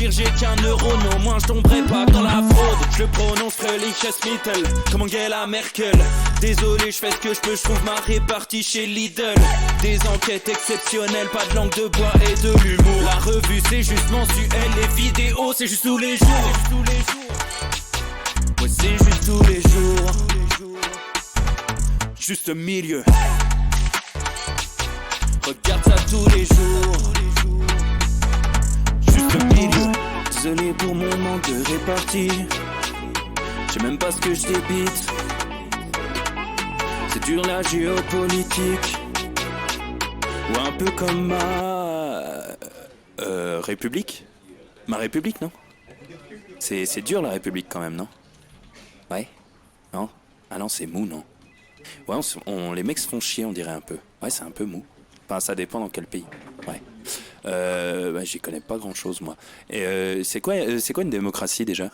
réfléchir, j'ai qu'un euro, non, moins je tomberai pas dans la fraude. Je le prononce Mittel, comme Angela Merkel. Désolé, je fais ce que je peux, je trouve ma répartie chez Lidl. Des enquêtes exceptionnelles, pas de langue de bois et de l'humour. La revue c'est juste mensuel, les vidéos c'est juste tous les jours. Ouais, c'est juste tous les jours. Juste milieu. Regarde ça tous les jours. Juste milieu. Désolé pour mon manque de répartie. Je sais même pas ce que je débite. C'est dur la géopolitique. Ou un peu comme ma... République. Ma République, non? C'est dur la République quand même, non? Ouais? Non? Ah non, c'est mou, non? Ouais, les mecs se font chier, on dirait un peu. Ouais, c'est un peu mou. Enfin, ça dépend dans quel pays. Ouais. Bah, j'y connais pas grand chose, moi. Et c'est quoi une démocratie déjà?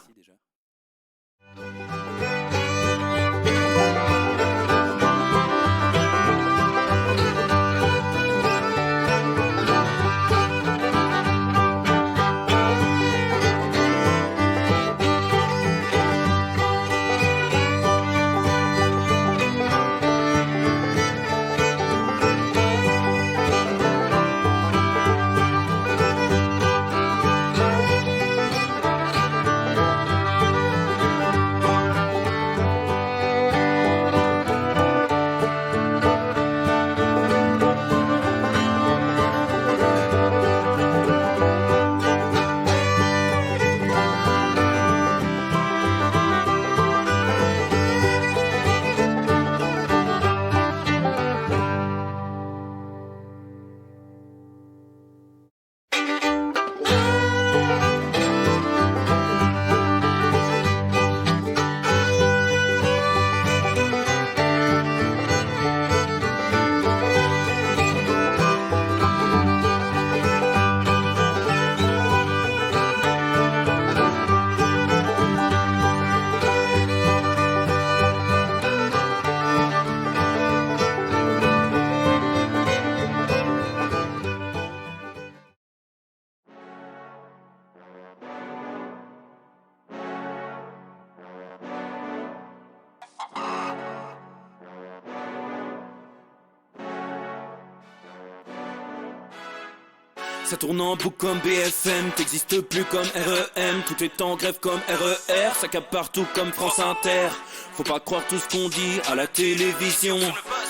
Ça tourne en boucle comme BFM, t'existes plus comme REM. Tout est en grève comme RER, ça capte partout comme France Inter. Faut pas croire tout ce qu'on dit à la télévision.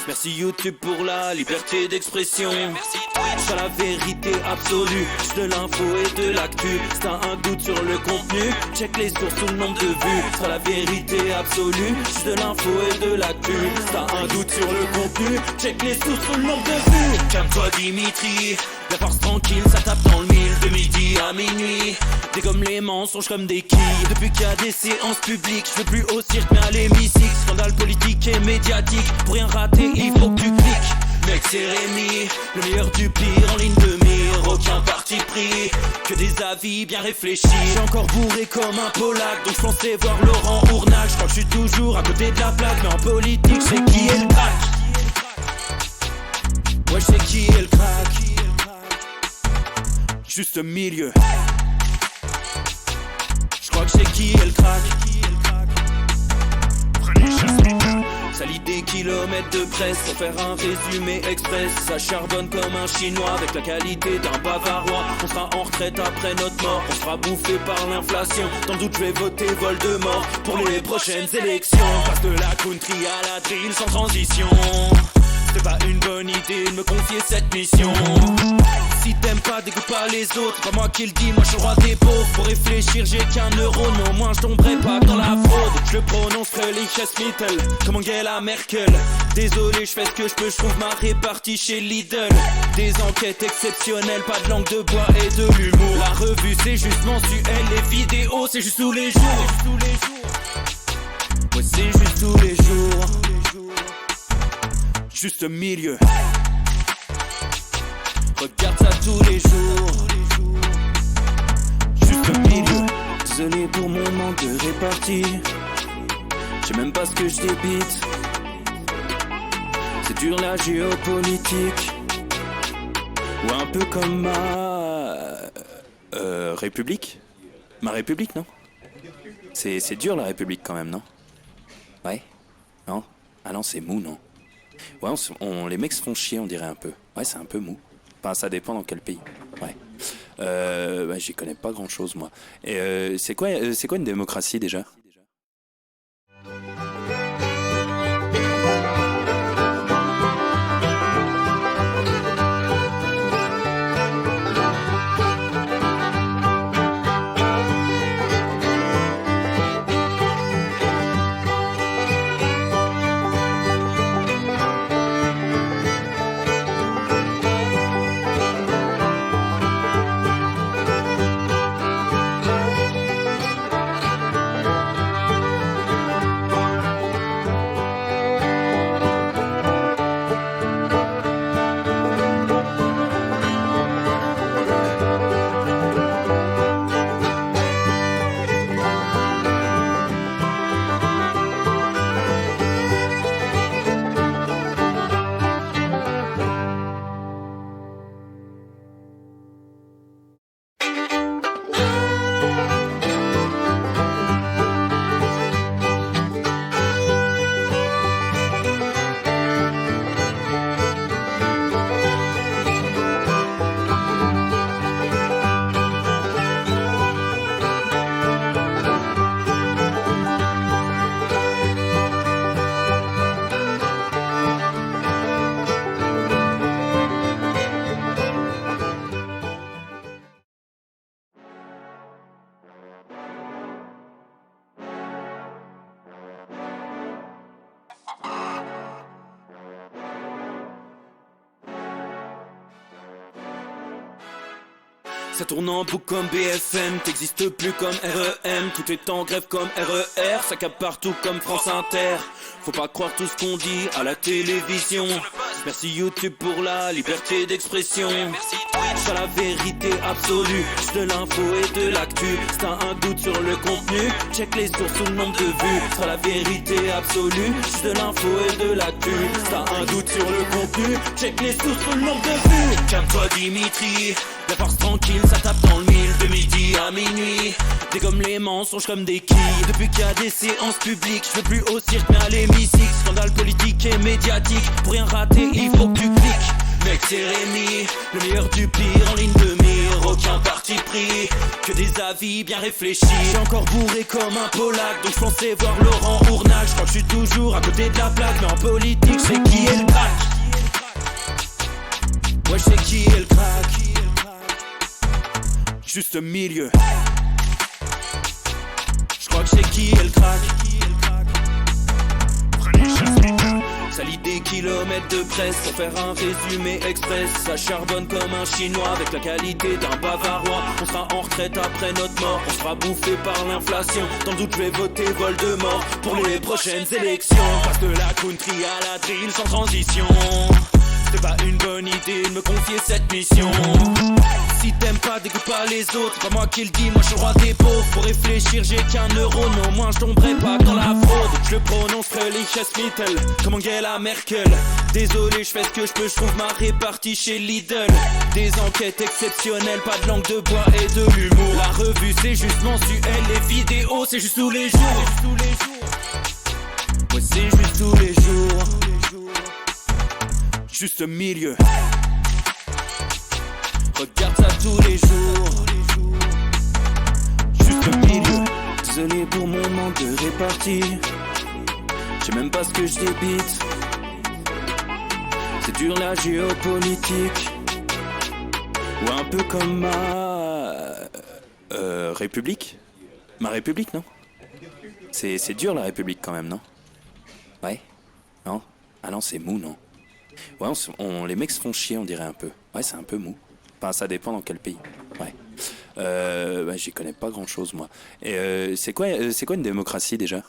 Merci YouTube pour la liberté d'expression. C'est la vérité absolue, c'est de l'info et de l'actu. Si t'as un doute sur le contenu, check les sources ou le nombre de vues. C'est la vérité absolue, c'est de l'info et de l'actu. Si t'as un doute sur le contenu, check les sources ou le nombre de vues. Calme-toi Dimitri, la force tranquille, ça tape dans le mille. De midi à minuit, des comme les mensonges comme des quilles. Depuis qu'il y a des séances publiques, je veux plus au cirque mais à l'hémicycle. Scandale politique et médiatique, pour rien rater il faut que tu cliques. Mec c'est Rémi, le meilleur du pire en ligne de mire. Aucun parti pris, que des avis bien réfléchis. J'ai encore bourré comme un Polac, donc je pensais voir Laurent Ournac. Je crois que je suis toujours à côté de la plaque, mais en politique c'est qui est le crack. Ouais je sais qui est le crack. Juste milieu. Je crois que c'est qui est le crack. Ça lit des kilomètres de presse pour faire un résumé express. Ça charbonne comme un chinois avec la qualité d'un bavarois. On sera en retraite après notre mort, on sera bouffé par l'inflation. Dans le doute je vais voter Voldemort pour les prochaines élections. Passe de la country à la drill sans transition. C'est pas une bonne idée de me confier cette mission. Si t'aimes pas, dégoûte pas les autres. Pas moi qui le dis, moi je suis roi des pauvres. Pour réfléchir, j'ai qu'un euro, non, moins je tomberai pas dans la fraude. Je le prononce Mittel, comme Angela Merkel. Désolé, je fais ce que je peux, je trouve ma répartie chez Lidl. Des enquêtes exceptionnelles, pas de langue de bois et de l'humour. La revue c'est juste mensuel, les vidéos c'est juste tous les jours. Ouais, c'est juste tous les jours. Juste milieu. Regarde ça tous les jours. Juste milieu. Désolé pour mon manque de répartie. Je sais même pas ce que je débite. C'est dur la géopolitique. Ou un peu comme ma République? Ma République, non? C'est dur la République quand même, non? Ouais? Non? Ah non, c'est mou, non? Ouais, les mecs se font chier, on dirait un peu. Ouais, c'est un peu mou. Enfin, ça dépend dans quel pays. Ouais. Bah, j'y connais pas grand chose, moi. Et c'est quoi une démocratie déjà? Ça tourne en boucle comme BFM, t'existes plus comme REM. Tout est en grève comme RER, ça capte partout comme France Inter. Faut pas croire tout ce qu'on dit à la télévision. Merci YouTube pour la liberté d'expression. C'est la vérité absolue, c'est de l'info et de l'actu. Si t'as un doute sur le contenu, check les sources ou le nombre de vues. C'est la vérité absolue, c'est de l'info et de l'actu. Si t'as un doute sur le contenu, check les sources ou le nombre de vues. Calme-toi Dimitri, la force tranquille, ça tape dans le mille. De midi à minuit, dégomme les mensonges comme des quilles. Depuis qu'il y a des séances publiques, je veux plus au cirque mais à l'hémicycle. Scandale politique et médiatique, pour rien rater il faut que tu cliques. Mec c'est Rémi, le meilleur du pire en ligne de mire. Aucun parti pris, que des avis bien réfléchis. J'ai encore bourré comme un Polac, donc je pensais voir Laurent Ournac. Je crois que je suis toujours à côté de la plaque, mais en politique c'est qui est le crack. Ouais je sais qui est le crack. Juste milieu. Je crois que c'est qui est le crack. Ça lit des kilomètres de presse pour faire un résumé express. Ça charbonne comme un chinois avec la qualité d'un bavarois. On sera en retraite après notre mort, on sera bouffé par l'inflation. Dans le doute je vais voter Voldemort pour les prochaines élections. Parce que la country à la drill sans transition. C'est pas une bonne idée de me confier cette mission. Si t'aimes pas, dégoûte pas les autres. C'est pas moi qui le dis, moi je suis le roi des pauvres. Pour réfléchir, j'ai qu'un euro, mais au moins je tomberai pas dans la fraude. Je le prononce Mittel, comme Angela Merkel. Désolé, je fais ce que je peux, je trouve ma répartie chez Lidl. Des enquêtes exceptionnelles, pas de langue de bois et de l'humour. La revue c'est juste mensuel, les vidéos c'est juste tous les jours. Ouais, c'est juste tous les jours. Juste milieu. Regarde ça tous les jours. Juste milieu. Désolé pour mon manque de répartie. Je sais même pas ce que je débite. C'est dur la géopolitique. Ou un peu comme ma République. Ma République, non? C'est dur la République quand même, non? Ouais? Non? Ah non, c'est mou, non? Ouais, les mecs se font chier, on dirait un peu. Ouais, c'est un peu mou. Enfin, ça dépend dans quel pays. Ouais. Bah, j'y connais pas grand chose, moi. Et c'est quoi une démocratie déjà?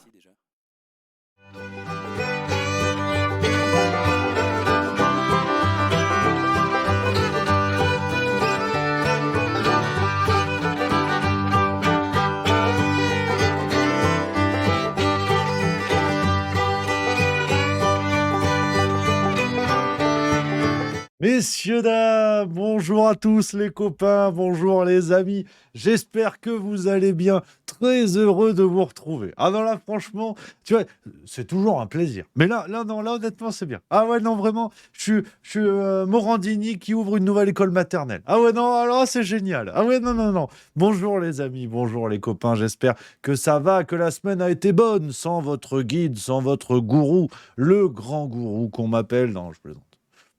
Mes Messieurs, dames, bonjour à tous les copains, bonjour les amis. J'espère que vous allez bien. Très heureux de vous retrouver. Ah non, là, franchement, tu vois, c'est toujours un plaisir. Mais non, là, honnêtement, c'est bien. Ah ouais, non, vraiment, je suis Morandini qui ouvre une nouvelle école maternelle. Ah ouais, non, alors c'est génial. Ah ouais, non. Bonjour les amis, bonjour les copains. J'espère que ça va, que la semaine a été bonne sans votre guide, sans votre gourou, le grand gourou qu'on m'appelle. Non, je plaisante.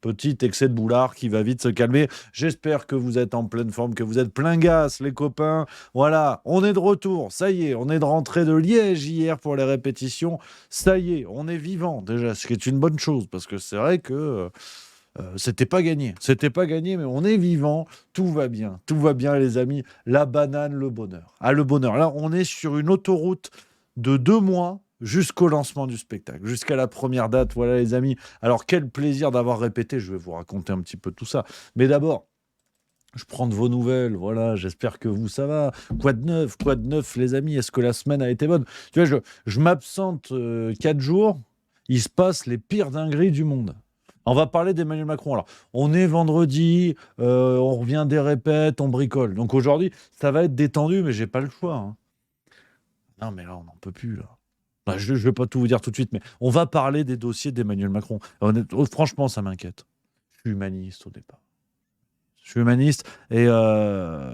Petit excès de boulard qui va vite se calmer. J'espère que vous êtes en pleine forme, que vous êtes plein gaz, les copains. Voilà, on est de retour. Ça y est, on est de rentrée de Liège hier pour les répétitions. Ça y est, on est vivant déjà, ce qui est une bonne chose parce que c'est vrai que c'était pas gagné. C'était pas gagné, mais on est vivant. Tout va bien. Tout va bien, les amis. La banane, le bonheur. Ah, le bonheur. Là, on est sur une autoroute de 2 mois jusqu'au lancement du spectacle, jusqu'à la première date. Voilà, les amis. Alors, quel plaisir d'avoir répété. Je vais vous raconter un petit peu tout ça. Mais d'abord, je prends de vos nouvelles, voilà, j'espère que vous, ça va. Quoi de neuf, les amis? Est-ce que la semaine a été bonne? Tu vois, je m'absente 4 jours, il se passe les pires dingueries du monde. On va parler d'Emmanuel Macron. Alors, on est vendredi, on revient des répètes, on bricole. Donc aujourd'hui, ça va être détendu, mais j'ai pas le choix, hein. Non, mais là, on n'en peut plus, là. Bah, je ne vais pas tout vous dire tout de suite, mais on va parler des dossiers d'Emmanuel Macron. Franchement, ça m'inquiète. Je suis humaniste au départ. Je suis humaniste et là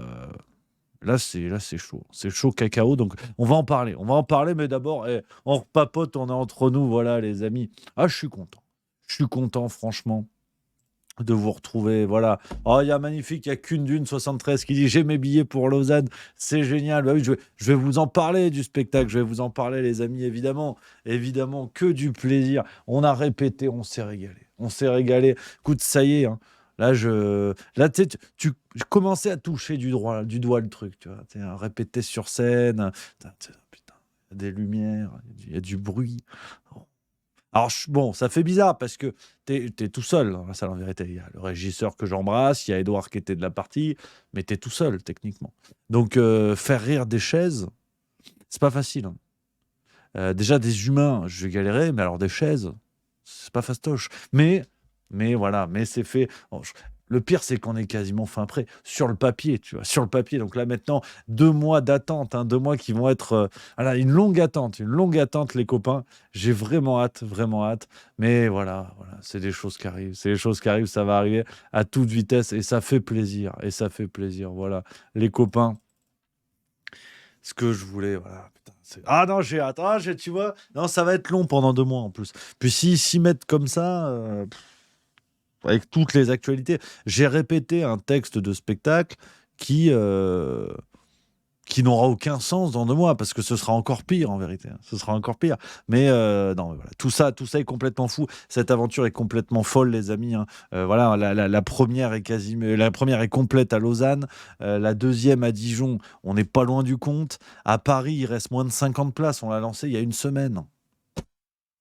c'est chaud. C'est chaud cacao, donc on va en parler. On va en parler, mais d'abord, on repapote, on est entre nous, voilà, les amis. Ah, je suis content. Je suis content, franchement, de vous retrouver. Voilà. Oh, il y a magnifique, il y a qu'une dune 73 qui dit j'ai mes billets pour Lausanne. C'est génial. Bah oui, je vais vous en parler du spectacle. Je vais vous en parler, les amis, évidemment. Évidemment, que du plaisir. On a répété, on s'est régalé. On s'est régalé. Écoute, ça y est, hein. Là, tu sais, je commençais à toucher du doigt le truc, tu vois, tu sais, à répéter sur scène. Putain, il y a des lumières, il y a du bruit. Alors, bon, ça fait bizarre parce que t'es tout seul dans la salle en vérité. Il y a le régisseur que j'embrasse, il y a Edouard qui était de la partie, mais t'es tout seul techniquement. Donc, faire rire des chaises, c'est pas facile, hein. Déjà, des humains, je vais galérer, mais alors des chaises, c'est pas fastoche. Mais voilà, mais c'est fait. Bon, le pire, c'est qu'on est quasiment fin prêt. Sur le papier, tu vois, sur le papier. Donc là, maintenant, 2 mois d'attente, hein, 2 mois qui vont être. Voilà, une longue attente, les copains. J'ai vraiment hâte, vraiment hâte. Mais voilà, c'est des choses qui arrivent. C'est des choses qui arrivent, ça va arriver à toute vitesse et ça fait plaisir. Et ça fait plaisir, voilà. Les copains, ce que je voulais, voilà. Putain, ah non, j'ai hâte. Tu vois, non, ça va être long pendant 2 mois en plus. Puis s'ils s'y mettent comme ça, avec toutes les actualités, j'ai répété un texte de spectacle qui, euh, qui n'aura aucun sens dans 2 mois, parce que ce sera encore pire en vérité, hein. Ce sera encore pire. Mais non, mais voilà, tout ça est complètement fou. Cette aventure est complètement folle, les amis, hein. Voilà, la première est la première est complète à Lausanne, la deuxième à Dijon. On n'est pas loin du compte. À Paris, il reste moins de 50 places. On l'a lancé il y a une semaine.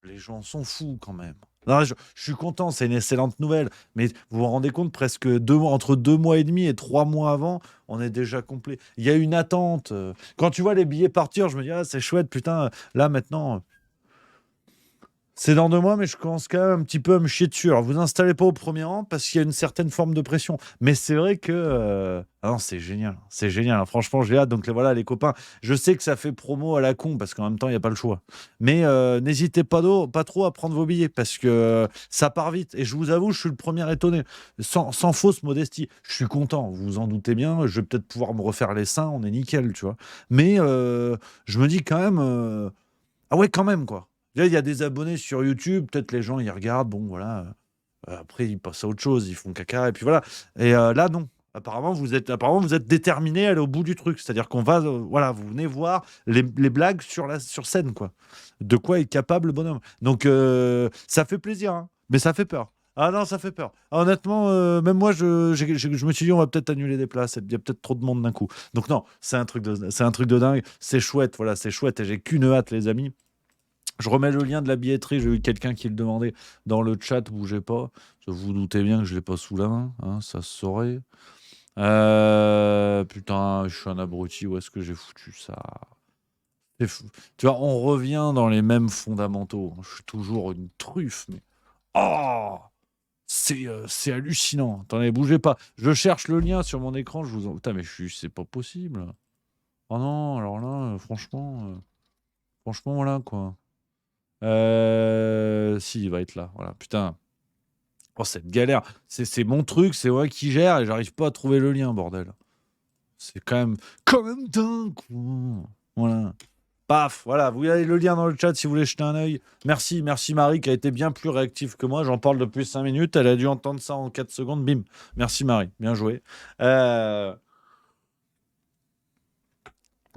Les gens sont fous quand même. Non, je suis content, c'est une excellente nouvelle. Mais vous vous rendez compte, presque entre 2 mois et demi et 3 mois avant, on est déjà complet. Il y a une attente. Quand tu vois les billets partir, je me dis, ah, c'est chouette, putain, là maintenant. C'est dans 2 mois, mais je commence quand même un petit peu à me chier dessus. Alors, vous installez pas au premier rang parce qu'il y a une certaine forme de pression. Mais c'est vrai que. Ah non, c'est génial. C'est génial, hein. Franchement, j'ai hâte. Donc, voilà, les copains, je sais que ça fait promo à la con parce qu'en même temps, il n'y a pas le choix. Mais n'hésitez pas trop à prendre vos billets parce que ça part vite. Et je vous avoue, je suis le premier étonné. Sans fausse modestie. Je suis content, vous vous en doutez bien. Je vais peut-être pouvoir me refaire les seins. On est nickel, tu vois. Mais je me dis quand même. Ah ouais, quand même, quoi. Là, il y a des abonnés sur YouTube, peut-être les gens ils regardent, bon voilà. Après ils passent à autre chose, ils font caca et puis voilà. Et là non. Apparemment vous êtes déterminé à aller au bout du truc. C'est-à-dire qu'on va, voilà, vous venez voir les blagues sur scène, quoi. De quoi est capable le bonhomme. Donc ça fait plaisir, hein, mais ça fait peur. Ah non, ça fait peur. Ah, honnêtement, même moi, je me suis dit, on va peut-être annuler des places. Il y a peut-être trop de monde d'un coup. Donc non, c'est un truc de dingue. C'est chouette, voilà, c'est chouette. Et j'ai qu'une hâte, les amis. Je remets le lien de la billetterie. J'ai eu quelqu'un qui le demandait dans le chat. Bougez pas. Vous vous doutez bien que je l'ai pas sous la main, hein, ça se saurait. Putain, je suis un abruti. Où est-ce que j'ai foutu ça? C'est fou. Tu vois, on revient dans les mêmes fondamentaux. Je suis toujours une truffe, mais oh! C'est hallucinant. Attendez, bougez pas. Je cherche le lien sur mon écran. Je vous en... Putain, mais c'est pas possible. Oh non, alors là, franchement, voilà quoi. Si, il va être là. Voilà, putain. Oh, cette galère. C'est mon truc, c'est moi qui gère et j'arrive pas à trouver le lien, bordel. C'est quand même dingue, quoi. Voilà. Paf, voilà, vous avez le lien dans le chat si vous voulez jeter un œil. Merci Marie qui a été bien plus réactive que moi. J'en parle depuis 5 minutes. Elle a dû entendre ça en 4 secondes. Bim. Merci Marie, bien joué.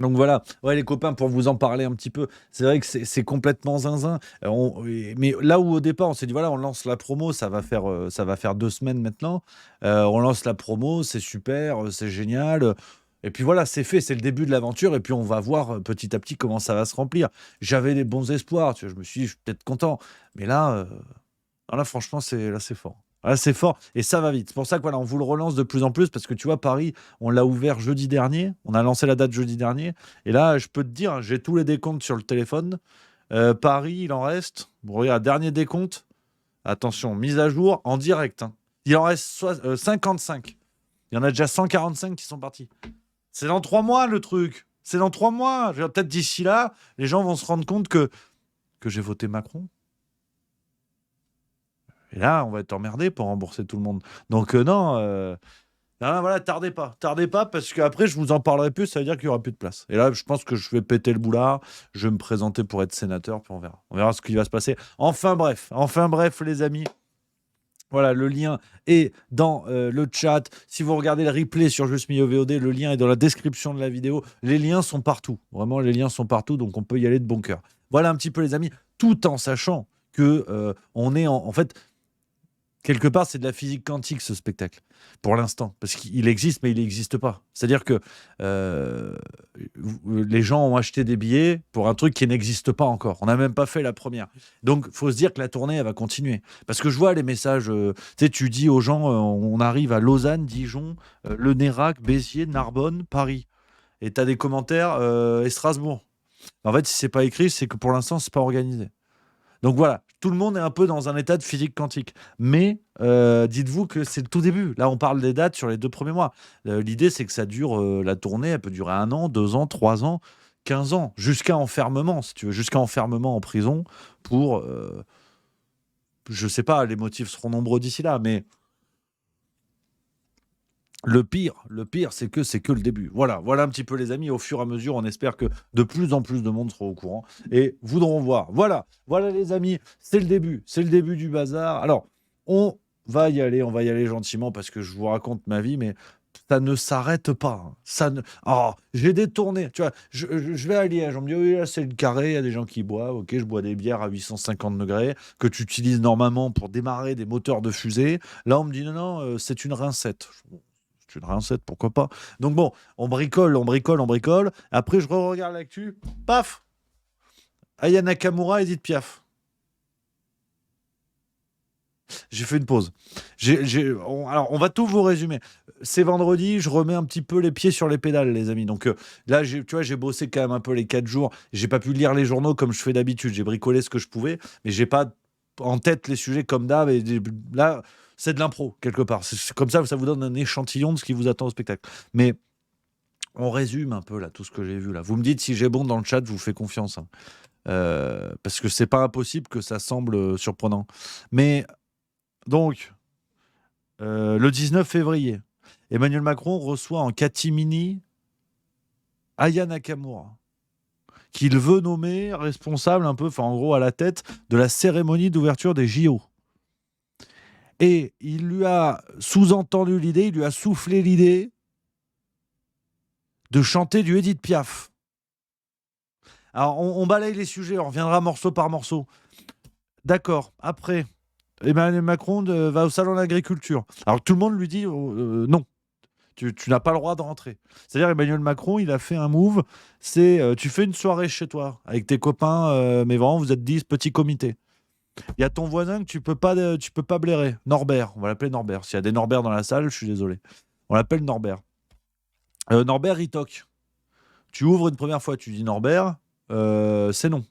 Donc voilà, ouais les copains, pour vous en parler un petit peu, c'est vrai que c'est complètement zinzin. Mais là où au départ on s'est dit voilà, on lance la promo, ça va faire 2 semaines maintenant. On lance la promo, c'est super, c'est génial. Et puis voilà, c'est fait, c'est le début de l'aventure. Et puis on va voir petit à petit comment ça va se remplir. J'avais des bons espoirs, tu vois, je me suis dit, je suis peut-être content. Mais là franchement, c'est fort. Là, c'est fort et ça va vite. C'est pour ça que voilà, on vous le relance de plus en plus parce que tu vois, Paris, on l'a ouvert jeudi dernier. On a lancé la date jeudi dernier. Et là, je peux te dire, j'ai tous les décomptes sur le téléphone. Paris, il en reste. Bon, regarde, dernier décompte. Attention, mise à jour en direct, hein. Il en reste 55. Il y en a déjà 145 qui sont partis. C'est dans 3 mois le truc. C'est dans 3 mois. Peut-être d'ici là, les gens vont se rendre compte que j'ai voté Macron. Et là, on va être emmerdé pour rembourser tout le monde. Donc non, voilà, tardez pas, parce qu'après, je vous en parlerai plus, ça veut dire qu'il n'y aura plus de place. Et là, je pense que je vais péter le boulard, je vais me présenter pour être sénateur, puis on verra. On verra ce qui va se passer. Enfin bref, les amis. Voilà, le lien est dans le chat. Si vous regardez le replay sur Juste Milieu VOD, le lien est dans la description de la vidéo. Les liens sont partout. Vraiment, les liens sont partout, donc on peut y aller de bon cœur. Voilà un petit peu, les amis, tout en sachant que on est en fait... Quelque part, c'est de la physique quantique, ce spectacle, pour l'instant. Parce qu'il existe, mais il n'existe pas. C'est-à-dire que les gens ont acheté des billets pour un truc qui n'existe pas encore. On n'a même pas fait la première. Donc, il faut se dire que la tournée, elle va continuer. Parce que je vois les messages, tu sais, tu dis aux gens, on arrive à Lausanne, Dijon, Le Nérac, Béziers, Narbonne, Paris. Et tu as des commentaires, et Strasbourg. En fait, si c'est pas écrit, c'est que pour l'instant, c'est pas organisé. Donc voilà, tout le monde est un peu dans un état de physique quantique. Mais dites-vous que c'est le tout début. Là, on parle des dates sur les 2 premiers mois. L'idée, c'est que ça dure, la tournée, elle peut durer 1 an, 2 ans, 3 ans, 15 ans, jusqu'à enfermement, si tu veux, jusqu'à enfermement en prison pour... je sais pas, les motifs seront nombreux d'ici là, mais... Le pire, c'est que le début. Voilà un petit peu les amis. Au fur et à mesure, on espère que de plus en plus de monde sera au courant et voudront voir. Voilà les amis, c'est le début du bazar. Alors, on va y aller gentiment parce que je vous raconte ma vie, mais ça ne s'arrête pas, hein. J'ai détourné. Tu vois, je vais à Liège. On me dit oui, là c'est le carré. Il y a des gens qui boivent. Ok, je bois des bières à 850 degrés que tu utilises normalement pour démarrer des moteurs de fusée. Là, on me dit non, c'est une rincette. Tu une rincette, pourquoi pas. Donc bon, on bricole. Après, je regarde l'actu. Paf, Aya Nakamura, Edith Piaf. J'ai fait une pause. Alors, on va tout vous résumer. C'est vendredi, je remets un petit peu les pieds sur les pédales, les amis. Donc là, tu vois, j'ai bossé quand même un peu les 4 jours. J'ai pas pu lire les journaux comme je fais d'habitude. J'ai bricolé ce que je pouvais, mais j'ai pas en tête les sujets comme d'hab. Et là, c'est de l'impro, quelque part. C'est comme ça vous donne un échantillon de ce qui vous attend au spectacle. Mais on résume un peu là tout ce que j'ai vu là. Vous me dites si j'ai bon dans le chat, je vous fais confiance, hein. Parce que c'est pas impossible que ça semble surprenant. Mais donc, le 19 février, Emmanuel Macron reçoit en catimini Aya Nakamura, qu'il veut nommer responsable un peu, enfin en gros à la tête de la cérémonie d'ouverture des JO. Et il lui a sous-entendu l'idée, il lui a soufflé l'idée de chanter du Edith Piaf. Alors, on balaye les sujets, on reviendra morceau par morceau. D'accord, après, Emmanuel Macron va au salon de l'agriculture. Alors, tout le monde lui dit non, tu n'as pas le droit de rentrer. C'est-à-dire, Emmanuel Macron, il a fait un move, c'est tu fais une soirée chez toi, avec tes copains, mais vraiment, vous êtes 10, petit comité. Il y a ton voisin que tu peux pas blairer. Norbert, on va l'appeler Norbert. S'il y a des Norbert dans la salle, je suis désolé. On l'appelle Norbert. Norbert, il toque. Tu ouvres une première fois, tu dis Norbert, c'est non.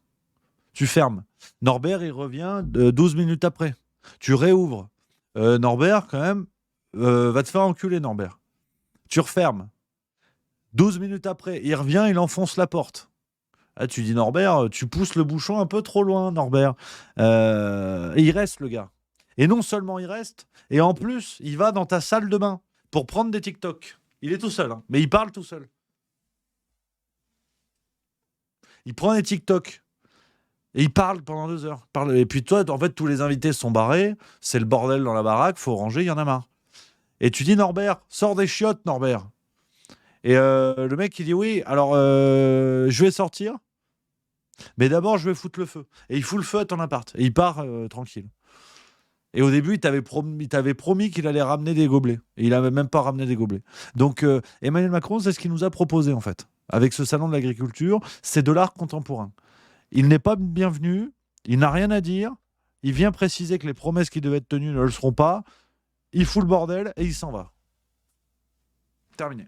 Tu fermes. Norbert, il revient 12 minutes après. Tu réouvres. Norbert, quand même, va te faire enculer, Norbert. Tu refermes. 12 minutes après, il revient, il enfonce la porte. Ah, tu dis, Norbert, tu pousses le bouchon un peu trop loin, Norbert. Et il reste, le gars. Et non seulement il reste, et en plus, il va dans ta salle de bain pour prendre des TikTok. Il est tout seul, hein, mais il parle tout seul. Il prend des TikTok. Et il parle pendant 2 heures. Et puis toi, en fait, tous les invités sont barrés. C'est le bordel dans la baraque. Faut ranger, il y en a marre. Et tu dis, Norbert, sors des chiottes, Norbert. Et le mec, il dit, oui, alors je vais sortir. Mais d'abord, je vais foutre le feu. Et il fout le feu à ton appart. Et il part tranquille. Et au début, il t'avait promis qu'il allait ramener des gobelets. Et il n'avait même pas ramené des gobelets. Donc, Emmanuel Macron, c'est ce qu'il nous a proposé, en fait. Avec ce salon de l'agriculture, c'est de l'art contemporain. Il n'est pas bienvenu, il n'a rien à dire, il vient préciser que les promesses qui devaient être tenues ne le seront pas, il fout le bordel et il s'en va. Terminé.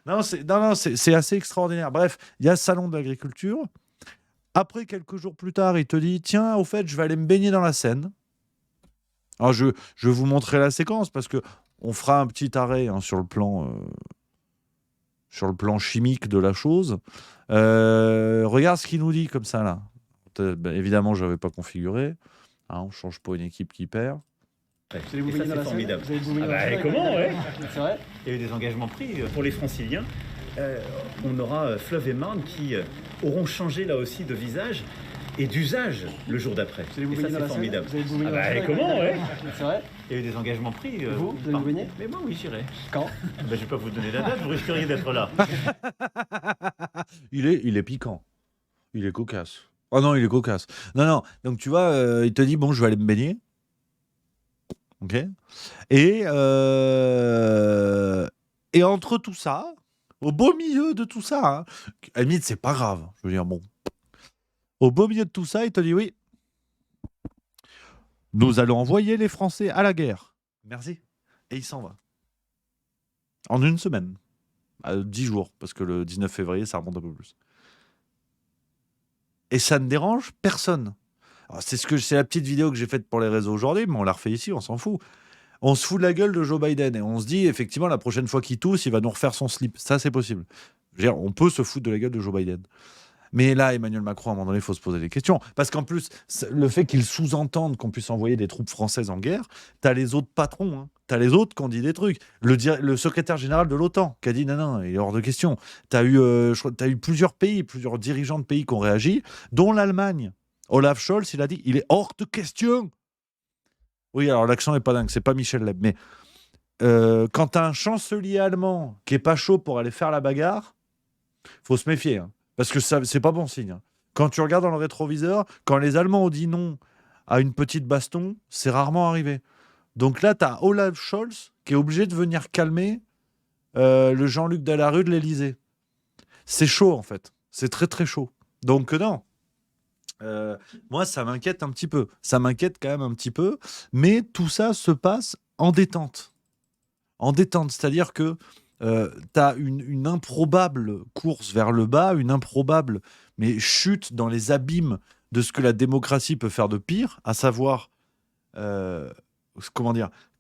Non, c'est assez extraordinaire. Bref, il y a ce salon de l'agriculture. Après, quelques jours plus tard, il te dit, tiens, au fait, je vais aller me baigner dans la Seine. Alors, je vais vous montrer la séquence parce que on fera un petit arrêt hein, sur le plan chimique de la chose. Regarde ce qu'il nous dit comme ça là. Évidemment, je n'avais pas configuré. Hein, on ne change pas une équipe qui perd. Ouais. Et ça, c'est formidable. Comment, ouais. C'est vrai. Il y a eu des engagements pris pour les franciliens. On aura Fleuve et Marne qui auront changé là aussi de visage et d'usage le jour d'après. Et ça, c'est formidable. Comment, ouais. C'est vrai. Il y a eu des engagements pris. Vous allez vous baigner ? Mais moi, oui, j'irai. Quand ? Je ne vais pas vous donner la date, vous risqueriez d'être là. Il est piquant. Il est cocasse. Oh non, il est cocasse. Non. Donc tu vois, il te dit, bon, je vais aller me baigner. Ok. Et entre tout ça, au beau milieu de tout ça, hein, à la limite, c'est pas grave. Je veux dire, bon. Au beau milieu de tout ça, il te dit, oui, nous allons envoyer les Français à la guerre. Merci. Et il s'en va. En une semaine. 10 jours, parce que le 19 février, ça remonte un peu plus. Et ça ne dérange personne. Alors, c'est la petite vidéo que j'ai faite pour les réseaux aujourd'hui, mais on la refait ici, on s'en fout. On se fout de la gueule de Joe Biden et on se dit, effectivement, la prochaine fois qu'il tousse, il va nous refaire son slip. Ça, c'est possible. Je veux dire, on peut se foutre de la gueule de Joe Biden. Mais là, Emmanuel Macron, à un moment donné, il faut se poser des questions. Parce qu'en plus, le fait qu'il sous-entende qu'on puisse envoyer des troupes françaises en guerre, t'as les autres patrons, hein. T'as les autres qui ont dit des trucs. Le secrétaire général de l'OTAN qui a dit non, il est hors de question. T'as eu plusieurs pays, plusieurs dirigeants de pays qui ont réagi, dont l'Allemagne. Olaf Scholz, il a dit, il est hors de question. Oui, alors l'accent n'est pas dingue, c'est pas Michel Leb. Mais quand t'as un chancelier allemand qui est pas chaud pour aller faire la bagarre, faut se méfier. Hein. Parce que ça, c'est pas bon signe. Hein. Quand tu regardes dans le rétroviseur, quand les Allemands ont dit non à une petite baston, c'est rarement arrivé. Donc là, tu as Olaf Scholz qui est obligé de venir calmer le Jean-Luc Delarue de l'Élysée. C'est chaud, en fait. C'est très, très chaud. Donc non. Moi, ça m'inquiète un petit peu. Ça m'inquiète quand même un petit peu. Mais tout ça se passe en détente. En détente, c'est-à-dire que tu as une improbable course vers le bas, une improbable chute dans les abîmes de ce que la démocratie peut faire de pire, à savoir,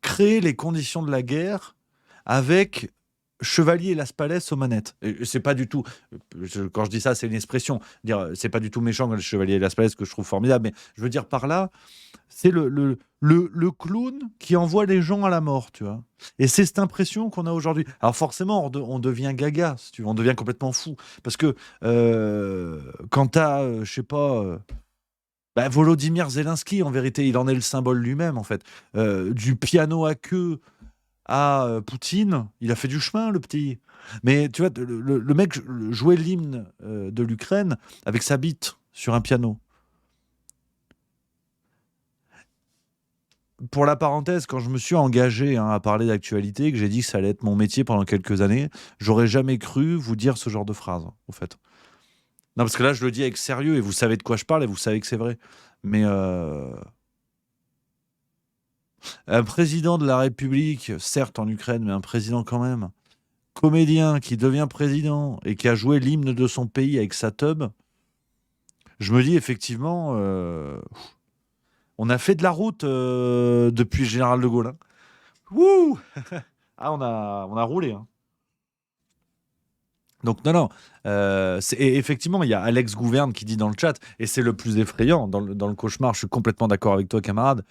créer les conditions de la guerre avec Chevalier et Las Palais aux manettes. Et c'est pas du tout, quand je dis ça, c'est une expression, c'est pas du tout méchant le Chevalier et Las Palais, que je trouve formidable, mais je veux dire par là, c'est le clown qui envoie les gens à la mort, tu vois. Et c'est cette impression qu'on a aujourd'hui. Alors forcément, on devient gaga, si tu veux, on devient complètement fou. Parce que quand t'as, je sais pas... Volodymyr Zelensky, en vérité, il en est le symbole lui-même, en fait. Du piano à queue à Poutine, il a fait du chemin, le petit. Mais tu vois, le mec jouait l'hymne de l'Ukraine avec sa bite sur un piano. Pour la parenthèse, quand je me suis engagé à parler d'actualité, que j'ai dit que ça allait être mon métier pendant quelques années, j'aurais jamais cru vous dire ce genre de phrase, en fait. Non, parce que là, je le dis avec sérieux et vous savez de quoi je parle et vous savez que c'est vrai. Mais un président de la République, certes en Ukraine, mais un président quand même, comédien qui devient président et qui a joué l'hymne de son pays avec sa teub, je me dis effectivement, on a fait de la route depuis le général de Gaulle. Hein. Wouh. Ah, on a roulé. Hein. Donc non, et effectivement, il y a Alex Gouverne qui dit dans le chat, et c'est le plus effrayant dans le cauchemar, je suis complètement d'accord avec toi, camarade,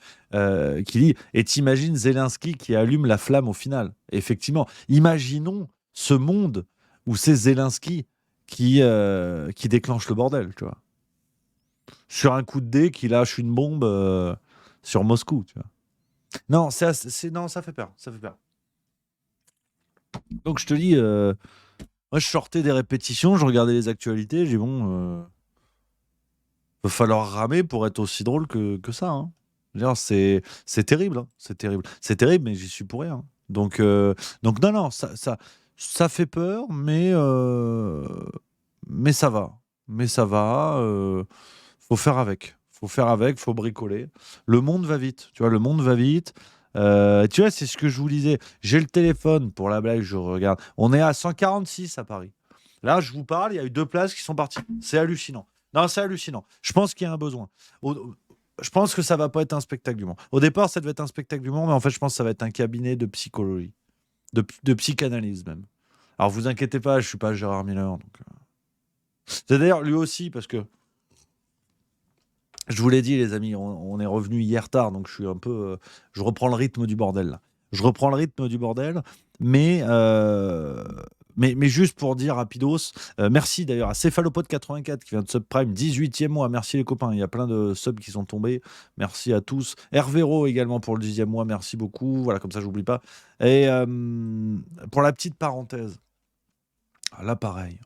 qui dit, et t'imagines Zelensky qui allume la flamme au final. Et effectivement, imaginons ce monde où c'est Zelensky qui déclenche le bordel, tu vois. Sur un coup de dé, qui lâche une bombe sur Moscou, tu vois. Non, non, ça fait peur, ça fait peur. Donc je te dis... Moi, je sortais des répétitions, je regardais les actualités, j'ai dit bon, va falloir ramer pour être aussi drôle que ça. Hein. Je veux dire, c'est terrible, hein, c'est terrible. C'est terrible, mais j'y suis pour rien. Donc non, ça fait peur, mais ça va. Mais ça va, faut faire avec. Faut faire avec, faut bricoler. Le monde va vite, tu vois, le monde va vite. Tu vois, c'est ce que je vous disais. J'ai le téléphone pour la blague, je regarde. On est à 146 à Paris. Là, je vous parle, il y a eu 2 places qui sont parties. C'est hallucinant. Non, c'est hallucinant. Je pense qu'il y a un besoin. Je pense que ça va pas être un spectacle du monde. Au départ, ça devait être un spectacle du monde, mais en fait, je pense que ça va être un cabinet de psychologie, de psychanalyse même. Alors, vous inquiétez pas, je suis pas Gérard Miller. Donc, c'est d'ailleurs lui aussi, parce que je vous l'ai dit, les amis, on est revenu hier tard, donc je suis un peu. Je reprends le rythme du bordel. Là. Je reprends le rythme du bordel, mais juste pour dire rapidos, merci d'ailleurs à Céphalopode84 qui vient de subprime, 18e mois. Merci les copains, il y a plein de subs qui sont tombés. Merci à tous. Hervéro également pour le 10e mois, merci beaucoup. Voilà, comme ça, j'oublie pas. Et pour la petite parenthèse, là pareil.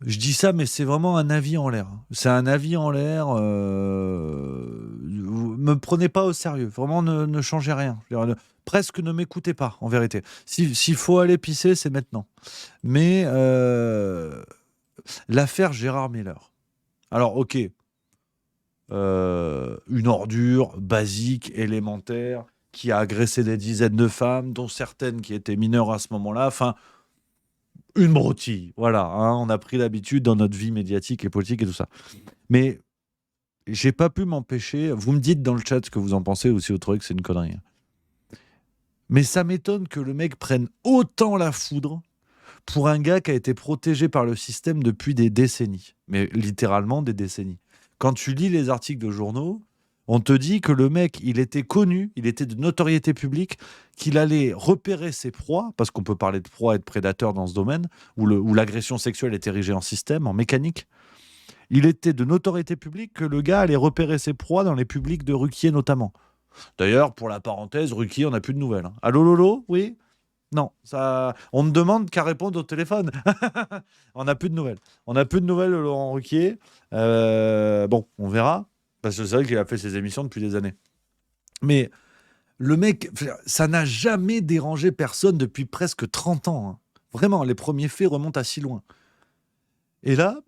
Je dis ça, mais c'est vraiment un avis en l'air. C'est un avis en l'air. Me prenez pas au sérieux. Vraiment, ne changez rien. Je veux dire, presque ne m'écoutez pas, en vérité. S'il faut aller pisser, c'est maintenant. Mais l'affaire Gérard Miller. Alors, ok. Une ordure basique, élémentaire, qui a agressé des dizaines de femmes, dont certaines qui étaient mineures à ce moment-là. Enfin... Une broutille, voilà. Hein, on a pris l'habitude dans notre vie médiatique et politique et tout ça. Mais j'ai pas pu m'empêcher. Vous me dites dans le chat ce que vous en pensez aussi, vous trouvez que c'est une connerie. Mais ça m'étonne que le mec prenne autant la foudre pour un gars qui a été protégé par le système depuis des décennies. Mais littéralement des décennies. Quand tu lis les articles de journaux, on te dit que le mec, il était connu, il était de notoriété publique, qu'il allait repérer ses proies, parce qu'on peut parler de proies et de prédateurs dans ce domaine, où l'agression sexuelle est érigée en système, en mécanique. Il était de notoriété publique que le gars allait repérer ses proies dans les publics de Ruquier notamment. D'ailleurs, pour la parenthèse, Ruquier, on n'a plus de nouvelles. Hein. Allô Lolo, oui ? Non, ça, on ne demande qu'à répondre au téléphone. On n'a plus de nouvelles. On n'a plus de nouvelles de Laurent Ruquier. Bon, on verra. Parce que c'est vrai qu'il a fait ses émissions depuis des années. Mais le mec, ça n'a jamais dérangé personne depuis presque 30 ans. Hein. Vraiment, les premiers faits remontent à si loin. Et là,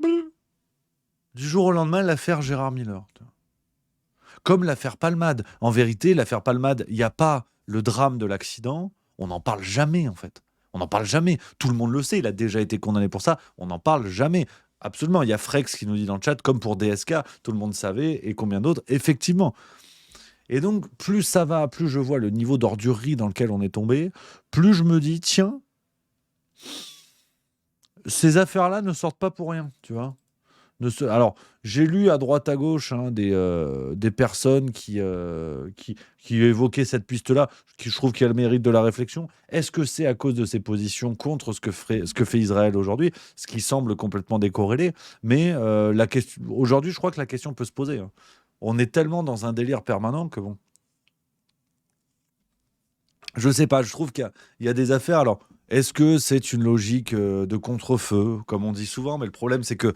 du jour au lendemain, l'affaire Gérard Miller. Comme l'affaire Palmade. En vérité, l'affaire Palmade, il n'y a pas le drame de l'accident. On n'en parle jamais, en fait. On n'en parle jamais. Tout le monde le sait, il a déjà été condamné pour ça. On n'en parle jamais. Absolument, il y a Frex qui nous dit dans le chat, comme pour DSK, tout le monde savait, et combien d'autres, effectivement. Et donc, plus ça va, plus je vois le niveau d'ordurerie dans lequel on est tombé, plus je me dis, tiens, ces affaires-là ne sortent pas pour rien, tu vois. Alors, j'ai lu à droite à gauche des personnes qui évoquaient cette piste-là, qui je trouve qu'il y a le mérite de la réflexion. Est-ce que c'est à cause de ses positions contre ce que fait Israël aujourd'hui, ce qui semble complètement décorrélé. Mais aujourd'hui, je crois que la question peut se poser. Hein. On est tellement dans un délire permanent que bon. Je sais pas, je trouve qu'il y a des affaires. Alors, est-ce que c'est une logique de contre-feu, comme on dit souvent, mais le problème, c'est que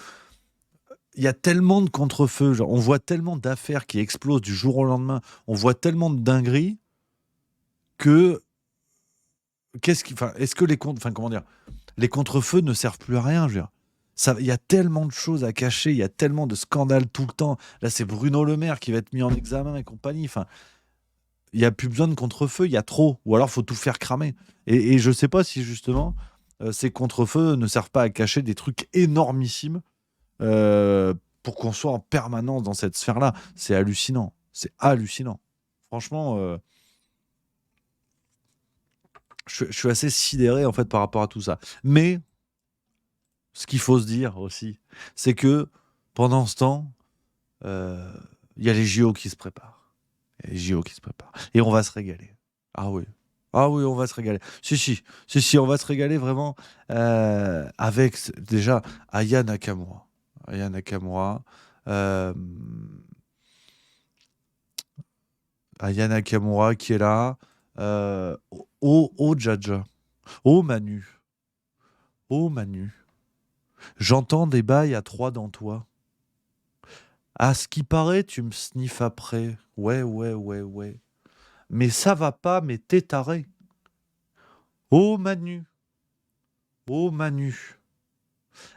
il y a tellement de contre-feux, on voit tellement d'affaires qui explosent du jour au lendemain, on voit tellement de dingueries que est-ce que les contre-feux ne servent plus à rien, je veux dire. Il y a tellement de choses à cacher, il y a tellement de scandales tout le temps. Là, c'est Bruno Le Maire qui va être mis en examen et compagnie. Enfin, il n'y a plus besoin de contre-feu, il y a trop. Ou alors, il faut tout faire cramer. Et je ne sais pas si, justement, ces contre-feux ne servent pas à cacher des trucs énormissimes pour qu'on soit en permanence dans cette sphère-là. C'est hallucinant. C'est hallucinant. Franchement, je suis assez sidéré en fait par rapport à tout ça. Mais ce qu'il faut se dire aussi, c'est que pendant ce temps, il y a les JO qui se préparent. Il y a les JO qui se préparent. Et on va se régaler. Ah oui. Ah oui, on va se régaler. Si, on va se régaler vraiment avec déjà Aya Nakamura. Aya Nakamura. euh, Aya Nakamura qui est là. Oh Jaja. Oh Manu. Oh Manu. J'entends des bails à trois dans toi. À ce qui paraît, tu me sniffes après. Ouais. Mais ça va pas, mais t'es taré. Oh Manu. Oh Manu.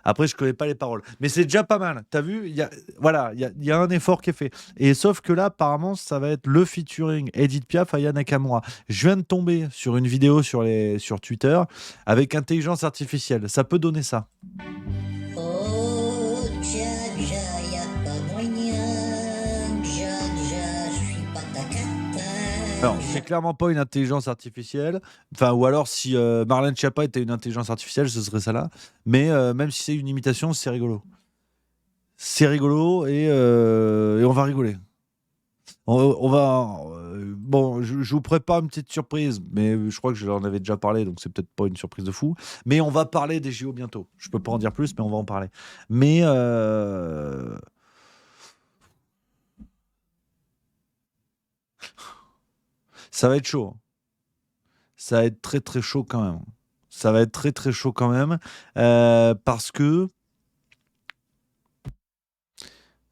Après, je connais pas les paroles. Mais c'est déjà pas mal. T'as vu? Voilà, il y a un effort qui est fait. Et sauf que là, apparemment, ça va être le featuring Edith Piaf, Aya Nakamura. Je viens de tomber sur une vidéo sur Twitter avec intelligence artificielle. Ça peut donner ça. Oh, Dja, y a pas moyen. Dja, je suis pas ta cata. Alors, c'est clairement pas une intelligence artificielle. Enfin, ou alors, si Marlène Schiappa était une intelligence artificielle, ce serait ça là. Mais même si c'est une imitation, c'est rigolo. C'est rigolo et on va rigoler. On va. Bon, je vous prépare une petite surprise, mais je crois que je l'en avais déjà parlé, donc c'est peut-être pas une surprise de fou. Mais on va parler des JO bientôt. Je peux pas en dire plus, mais on va en parler. Mais ça va être chaud, hein. Ça va être très très chaud quand même. Ça va être très très chaud quand même parce que.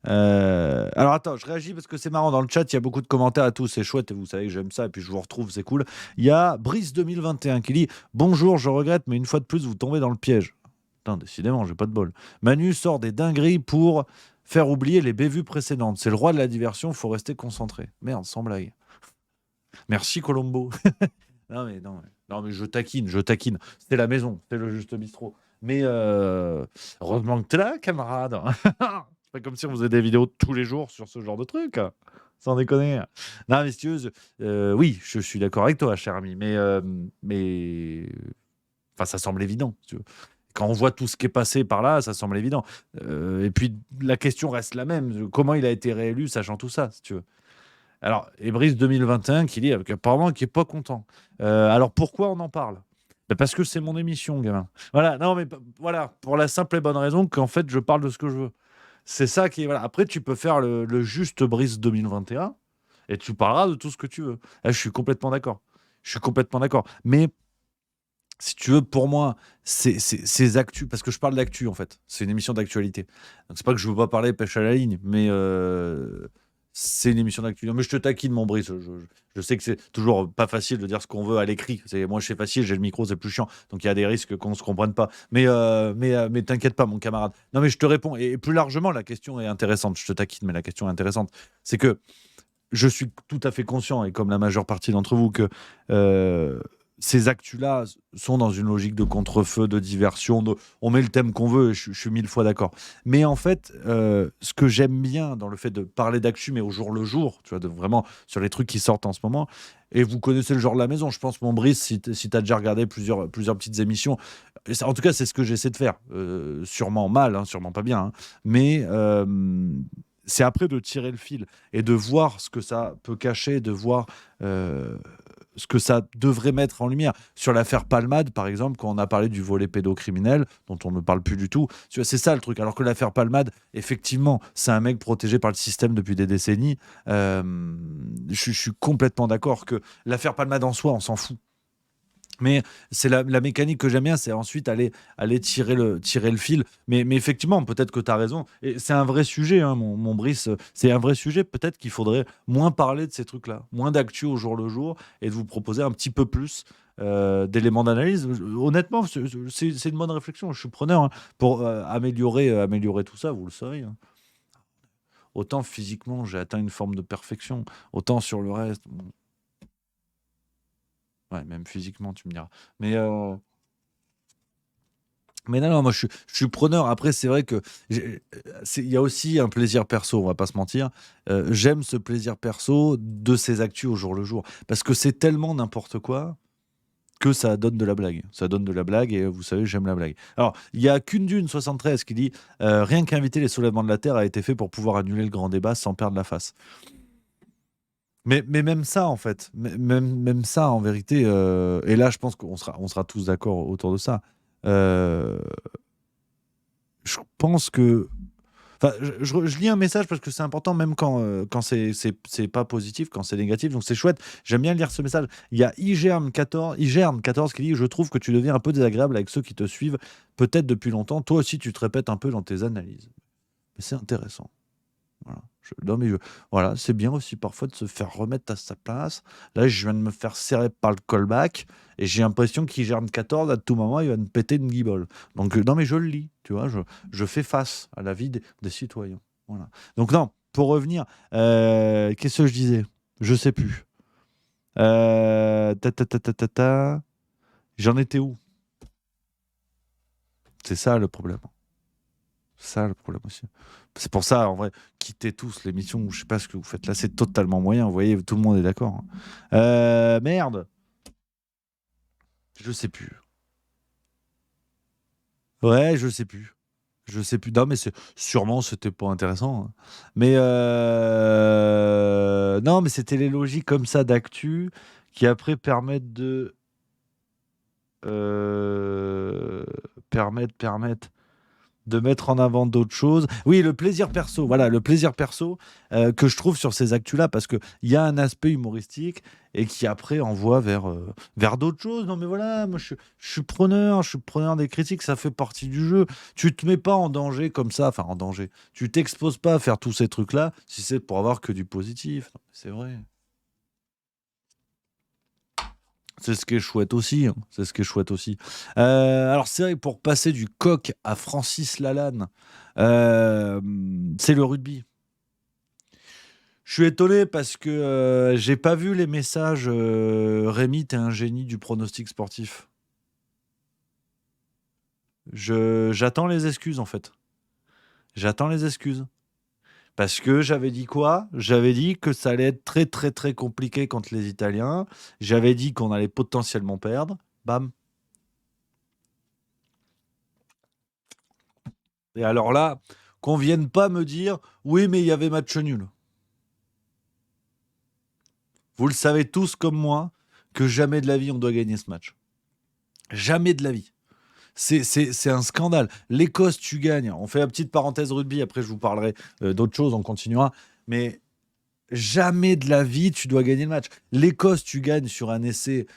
Alors attends, je réagis parce que c'est marrant. Dans le chat, il y a beaucoup de commentaires et tout. C'est chouette et vous savez que j'aime ça. Et puis je vous retrouve, c'est cool. Il y a Brice 2021 qui dit bonjour, je regrette, mais une fois de plus, vous tombez dans le piège. Putain, décidément, j'ai pas de bol. Manu sort des dingueries pour faire oublier les bévues précédentes. C'est le roi de la diversion, faut rester concentré. Merde, sans blague. Merci Colombo. Non, mais je taquine. C'est la maison, c'est le juste bistrot. Mais heureusement que t'es là, camarade. C'est pas comme si on faisait des vidéos tous les jours sur ce genre de truc. Sans déconner. Non, mais si tu veux, oui, je suis d'accord avec toi, cher ami. Enfin, ça semble évident. Si tu veux. Quand on voit tout ce qui est passé par là, ça semble évident. Et puis, la question reste la même. Comment il a été réélu, sachant tout ça, si tu veux. Alors, et Brice 2021 qui dit apparemment qui est pas content. Alors pourquoi on en parle? Ben, parce que c'est mon émission, gamin. Voilà, non mais voilà, pour la simple et bonne raison qu'en fait je parle de ce que je veux. C'est ça qui est. Voilà. Après, tu peux faire le juste Brice 2021 et tu parleras de tout ce que tu veux. Là, je suis complètement d'accord. Mais si tu veux, pour moi, ces actus, parce que je parle d'actu en fait, c'est une émission d'actualité. Donc c'est pas que je veux pas parler pêche à la ligne, mais c'est une émission d'actu. Non, mais je te taquine, mon Brice. Je sais que c'est toujours pas facile de dire ce qu'on veut à l'écrit. Moi, c'est facile, j'ai le micro, c'est plus chiant. Donc il y a des risques qu'on ne se comprenne pas. Mais t'inquiète pas, mon camarade. Non, mais je te réponds. Et plus largement, la question est intéressante. Je te taquine, mais la question est intéressante. C'est que je suis tout à fait conscient, et comme la majeure partie d'entre vous, que ces actus-là sont dans une logique de contre-feu, de diversion. On met le thème qu'on veut, et je suis mille fois d'accord. Mais en fait, ce que j'aime bien dans le fait de parler d'actu, mais au jour le jour, tu vois, vraiment sur les trucs qui sortent en ce moment, et vous connaissez le genre de la maison, je pense, mon Brice, si tu as déjà regardé plusieurs petites émissions, en tout cas, c'est ce que j'essaie de faire. Sûrement mal, hein, sûrement pas bien, hein, mais c'est après de tirer le fil et de voir ce que ça peut cacher, de voir ce que ça devrait mettre en lumière. Sur l'affaire Palmade, par exemple, quand on a parlé du volet pédocriminel, dont on ne parle plus du tout, c'est ça le truc. Alors que l'affaire Palmade, effectivement, c'est un mec protégé par le système depuis des décennies. Je suis complètement d'accord que l'affaire Palmade en soi, on s'en fout. Mais c'est la mécanique que j'aime bien, c'est ensuite aller tirer le fil. Mais effectivement, peut-être que tu as raison. Et c'est un vrai sujet, hein, mon Brice. C'est un vrai sujet. Peut-être qu'il faudrait moins parler de ces trucs-là, moins d'actu au jour le jour, et de vous proposer un petit peu plus d'éléments d'analyse. Honnêtement, c'est une bonne réflexion. Je suis preneur, hein, pour améliorer tout ça, vous le savez, hein. Autant physiquement, j'ai atteint une forme de perfection, autant sur le reste. Ouais, même physiquement, tu me diras. Mais Mais non, moi je suis preneur. Après, c'est vrai que il y a aussi un plaisir perso, on va pas se mentir. J'aime ce plaisir perso de ces actus au jour le jour. Parce que c'est tellement n'importe quoi que ça donne de la blague. Ça donne de la blague et vous savez, j'aime la blague. Alors, il y a Kundune73 qui dit rien qu'inviter les soulèvements de la Terre a été fait pour pouvoir annuler le grand débat sans perdre la face. Mais même ça, en fait, même ça, en vérité, et là, je pense qu'on sera tous d'accord autour de ça. Euh, je pense que. Enfin, je lis un message parce que c'est important, même quand c'est pas positif, quand c'est négatif. Donc c'est chouette. J'aime bien lire ce message. Il y a Igerne14 qui dit je trouve que tu deviens un peu désagréable avec ceux qui te suivent, peut-être depuis longtemps. Toi aussi, tu te répètes un peu dans tes analyses. Mais c'est intéressant. Voilà. Non, mais voilà, c'est bien aussi parfois de se faire remettre à sa place. Là, je viens de me faire serrer par le callback et j'ai l'impression qu'il gère 14 à tout moment, il va me péter une guibole. Donc, non, mais je le lis, tu vois, je fais face à la vie des citoyens. Voilà. Donc, non, pour revenir, qu'est-ce que je disais? Je sais plus. J'en étais où? C'est ça le problème. Ça le problème aussi. C'est pour ça, en vrai, quittez tous l'émission où je sais pas ce que vous faites là, c'est totalement moyen. Vous voyez, tout le monde est d'accord. Merde. Je sais plus. Ouais, je sais plus. Je sais plus. Non, mais sûrement c'était pas intéressant, hein. Mais non, mais c'était les logiques comme ça d'actu qui après permettent de permettent de mettre en avant d'autres choses. Oui, le plaisir perso, voilà, le plaisir perso que je trouve sur ces actus-là, parce qu'il y a un aspect humoristique et qui après envoie vers d'autres choses. Non mais voilà, moi je suis preneur des critiques, ça fait partie du jeu. Tu te mets pas en danger comme ça, enfin en danger. Tu t'exposes pas à faire tous ces trucs-là si c'est pour avoir que du positif. Non, c'est vrai. C'est ce qui est chouette aussi, hein. C'est ce qui est chouette aussi. Alors c'est vrai que pour passer du coq à Francis Lalanne, c'est le rugby. Je suis étonné parce que j'ai pas vu les messages. Rémi, t'es un génie du pronostic sportif. J'attends les excuses en fait. J'attends les excuses. Parce que j'avais dit quoi? J'avais dit que ça allait être très très très compliqué contre les Italiens. J'avais dit qu'on allait potentiellement perdre. Bam. Et alors là, qu'on vienne pas me dire oui, mais il y avait match nul. Vous le savez tous comme moi que jamais de la vie on doit gagner ce match. Jamais de la vie. C'est un scandale. L'Écosse, tu gagnes. On fait la petite parenthèse rugby. Après, je vous parlerai d'autres choses. On continuera. Mais jamais de la vie tu dois gagner le match. L'Écosse, tu gagnes sur un essai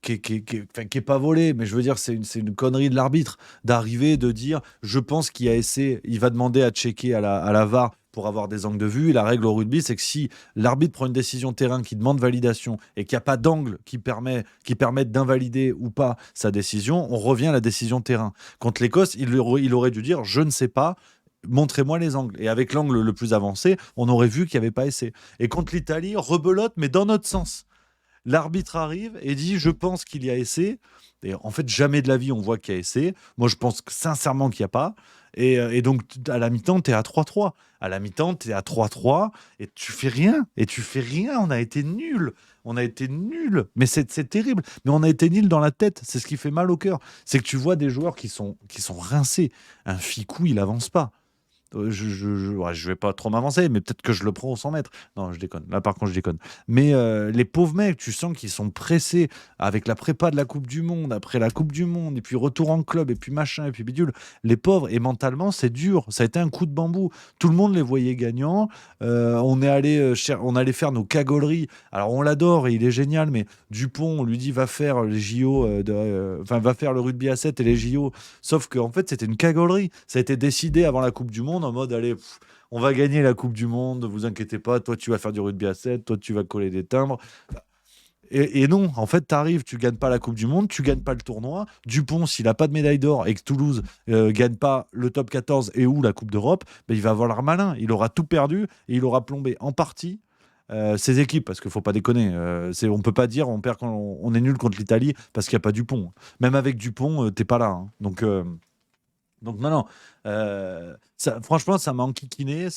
qui est pas volé, mais je veux dire, c'est une connerie de l'arbitre d'arriver, de dire, je pense qu'il a essayé, il va demander à checker à la VAR pour avoir des angles de vue. Et la règle au rugby, c'est que si l'arbitre prend une décision terrain qui demande validation et qu'il n'y a pas d'angle qui permette d'invalider ou pas sa décision, on revient à la décision terrain. Contre l'Écosse, il aurait dû dire, je ne sais pas, montrez-moi les angles. Et avec l'angle le plus avancé, on aurait vu qu'il n'y avait pas essai. Et contre l'Italie, rebelote, mais dans notre sens. L'arbitre arrive et dit je pense qu'il y a essai. Et en fait, jamais de la vie on voit qu'il y a essai. Moi, je pense sincèrement qu'il n'y a pas. Et donc, à la mi-temps, tu es à 3-3. À la mi-temps, tu es à 3-3 et tu fais rien. Et tu fais rien. On a été nuls. On a été nuls. Mais c'est terrible. Mais on a été nuls dans la tête. C'est ce qui fait mal au cœur. C'est que tu vois des joueurs qui sont rincés. Un Ficou, il avance pas. Je vais pas trop m'avancer, mais peut-être que je le prends au 100 mètres. Non, je déconne. Là, par contre, je déconne. Mais les pauvres mecs, tu sens qu'ils sont pressés avec la prépa de la Coupe du Monde, après la Coupe du Monde, et puis retour en club, et puis machin, et puis bidule. Les pauvres, et mentalement, c'est dur. Ça a été un coup de bambou. Tout le monde les voyait gagnants. On allait faire nos cagoleries. Alors, on l'adore et il est génial, mais Dupont, on lui dit va faire les JO, va faire le rugby à 7 et les JO. Sauf qu'en fait, c'était une cagolerie. Ça a été décidé avant la Coupe du Monde en mode allez, on va gagner la Coupe du Monde, vous inquiétez pas, toi tu vas faire du rugby à 7, toi tu vas coller des timbres. Et non, en fait, t'arrives, tu gagnes pas la Coupe du Monde, tu gagnes pas le tournoi. Dupont, s'il a pas de médaille d'or et que Toulouse gagne pas le top 14 et ou la Coupe d'Europe, ben, il va avoir l'air malin. Il aura tout perdu et il aura plombé en partie ses équipes, parce qu'il faut pas déconner. On peut pas dire on perd quand on est nul contre l'Italie parce qu'il n'y a pas Dupont. Même avec Dupont, t'es pas là. Hein. Donc Donc non, franchement, ça m'a enquiquiné,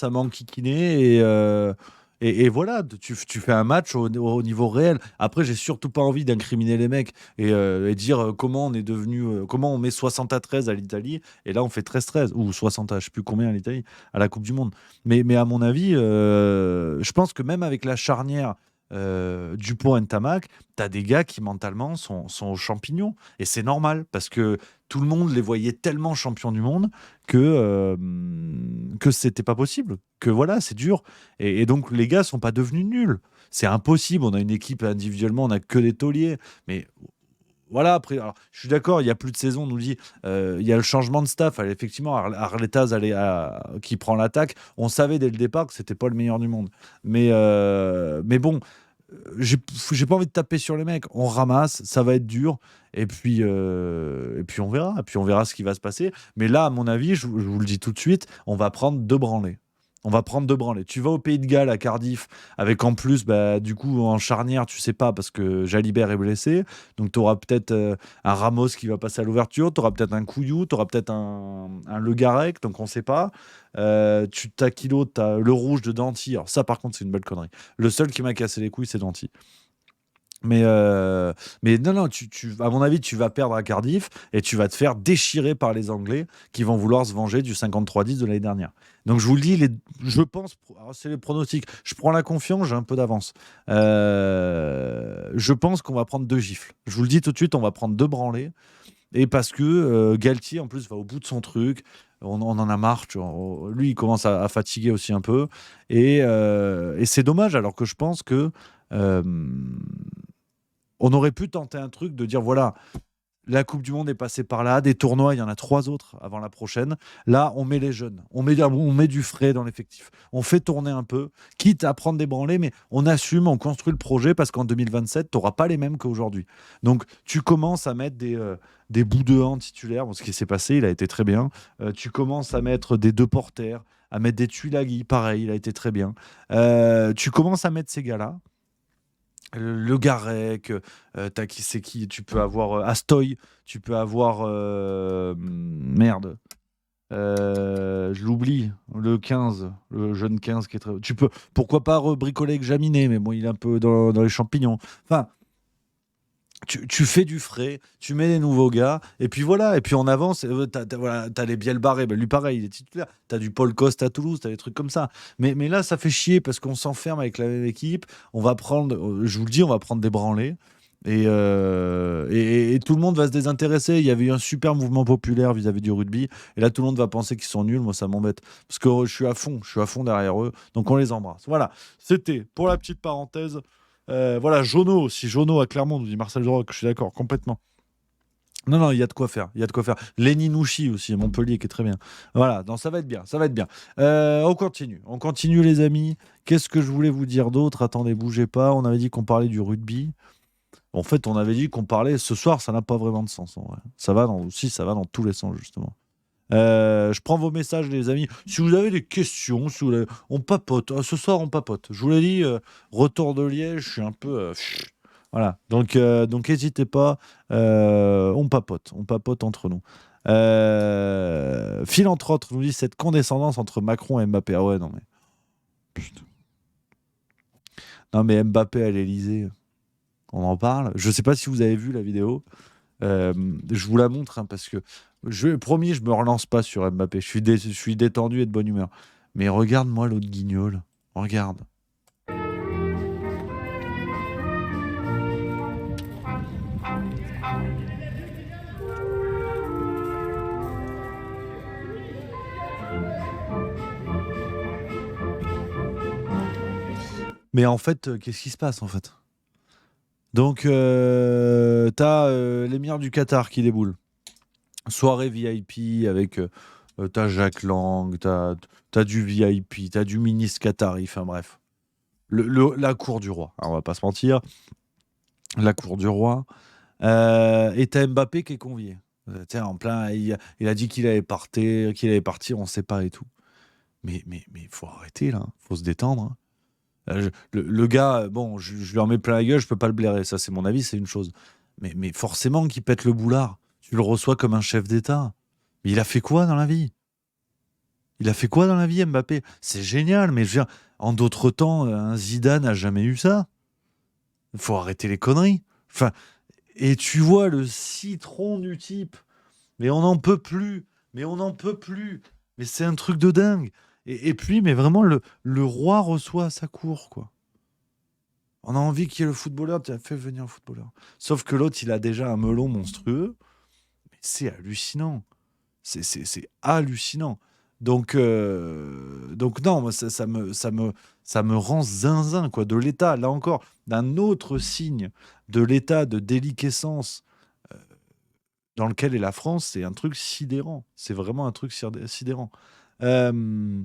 et voilà, tu fais un match au niveau réel. Après, j'ai surtout pas envie d'incriminer les mecs et dire comment on est devenu, comment on met 60-13 à l'Italie et là on fait 13-13 ou 60 à je sais plus combien à l'Italie à la Coupe du Monde. Mais à mon avis, je pense que même avec la charnière Dupont-Ntamak, t'as des gars qui mentalement sont aux champignons et c'est normal parce que tout le monde les voyait tellement champions du monde que c'était pas possible, que voilà, c'est dur. Et donc les gars sont pas devenus nuls. C'est impossible. On a une équipe individuellement, on a que des tauliers. Mais voilà, après, alors, je suis d'accord, il y a plus de saison, on nous dit, il y a le changement de staff. Alors, effectivement, Arletaz qui prend l'attaque. On savait dès le départ que c'était pas le meilleur du monde. Mais bon, j'ai pas envie de taper sur les mecs. On ramasse, ça va être dur. Et puis on verra. Et puis on verra ce qui va se passer. Mais là, à mon avis, je vous le dis tout de suite, on va prendre 2 branlées. On va prendre 2 branlées. Tu vas au Pays de Galles, à Cardiff, avec en plus, bah, du coup, en charnière, tu sais pas, parce que Jalibert est blessé. Donc, tu auras peut-être un Ramos qui va passer à l'ouverture. Tu auras peut-être un Couillou. Tu auras peut-être un Le Garec. Donc, on sait pas. T'as Kilo, tu as le rouge de Danty. Alors, ça, par contre, c'est une belle connerie. Le seul qui m'a cassé les couilles, c'est Danty. Mais non, à mon avis, tu vas perdre à Cardiff et tu vas te faire déchirer par les Anglais qui vont vouloir se venger du 53-10 de l'année dernière. Donc je vous le dis, je pense, alors c'est les pronostics, je prends la confiance, j'ai un peu d'avance. Je pense qu'on va prendre 2 gifles. Je vous le dis tout de suite, on va prendre 2 branlées. Et parce que Galtier, en plus, va au bout de son truc. On en a marre. Lui, il commence à fatiguer aussi un peu. Et c'est dommage, alors que je pense que on aurait pu tenter un truc de dire voilà, la Coupe du Monde est passée par là, des tournois, il y en a 3 autres avant la prochaine. Là, on met les jeunes, on met du frais dans l'effectif, on fait tourner un peu, quitte à prendre des branlées, mais on assume, on construit le projet parce qu'en 2027, tu n'auras pas les mêmes qu'aujourd'hui. Donc, tu commences à mettre des bouts de hanche titulaires. Bon, ce qui s'est passé, il a été très bien. Tu commences à mettre des 2 porteurs, à mettre des Tuilagi, pareil, il a été très bien. Tu commences à mettre ces gars-là. Le Garec, t'as qui c'est qui tu peux avoir Astoy, tu peux avoir merde. Je l'oublie, le 15, le jeune 15 qui est très. Tu peux, pourquoi pas rebricoler avec Jaminet, mais bon, il est un peu dans les champignons. Enfin, tu fais du frais, tu mets des nouveaux gars, et puis voilà, et puis on avance. T'as les Biel Barré, ben lui pareil, il est titulaire. T'as du Paul Coste à Toulouse, t'as des trucs comme ça. Mais là, ça fait chier parce qu'on s'enferme avec la même équipe. On va prendre, je vous le dis, on va prendre des branlées. Et tout le monde va se désintéresser. Il y avait eu un super mouvement populaire vis-à-vis du rugby. Et là, tout le monde va penser qu'ils sont nuls. Moi, ça m'embête. Parce que je suis à fond derrière eux. Donc, on les embrasse. Voilà. C'était pour la petite parenthèse. Voilà, Jono aussi. Jono à Clermont, nous dit Marcel Duroc. Je suis d'accord, complètement. Non, il y a de quoi faire. Lenny Nouchi aussi, à Montpellier, qui est très bien. Voilà, donc ça va être bien. On continue, les amis. Qu'est-ce que je voulais vous dire d'autre? Attendez, bougez pas. On avait dit qu'on parlait du rugby. En fait, on avait dit qu'on parlait ce soir, ça n'a pas vraiment de sens. En vrai. Ça va dans tous les sens, justement. Je prends vos messages, les amis. Si vous avez des questions, on papote. Ce soir, on papote. Je vous l'ai dit, retour de Liège, je suis un peu. Voilà. Donc, n'hésitez pas. On papote entre nous. Phil, entre autres, nous dit cette condescendance entre Macron et Mbappé. Ah ouais, non, mais. Putain. Non, mais Mbappé à l'Elysée. On en parle. Je ne sais pas si vous avez vu la vidéo. Je vous la montre parce que promis, je me relance pas sur Mbappé. Je suis détendu et de bonne humeur. Mais regarde-moi l'autre guignol. Regarde. Mais en fait, qu'est-ce qui se passe en fait? Donc, t'as l'émir du Qatar qui déboule. Soirée VIP avec. T'as Jacques Lang, t'as du VIP, t'as du ministre qatari, enfin bref. La cour du roi, hein, on va pas se mentir. La cour du roi. Et t'as Mbappé qui est convié. En plein, il a dit qu'il allait partir, on sait pas et tout. Mais il faut arrêter là, faut se détendre. Hein. Le gars, bon, je lui en mets plein la gueule, je peux pas le blairer, ça c'est mon avis, c'est une chose. Mais forcément qu'il pète le boulard, tu le reçois comme un chef d'État. Mais il a fait quoi dans la vie? Il a fait quoi dans la vie, Mbappé? C'est génial, mais je veux dire, en d'autres temps, un Zidane n'a jamais eu ça. Il faut arrêter les conneries. Enfin, et tu vois le citron du type. Mais on n'en peut plus. Mais on n'en peut plus. Mais c'est un truc de dingue. Et puis, mais vraiment, le roi reçoit à sa cour, quoi. On a envie qu'il y ait le footballeur, tu as fait venir le footballeur. Sauf que l'autre, il a déjà un melon monstrueux. Mais c'est hallucinant. C'est hallucinant. Donc non, moi, ça me rend zinzin, quoi, de l'état, là encore, d'un autre signe de l'état de déliquescence dans lequel est la France, c'est un truc sidérant. C'est vraiment un truc sidérant. Euh,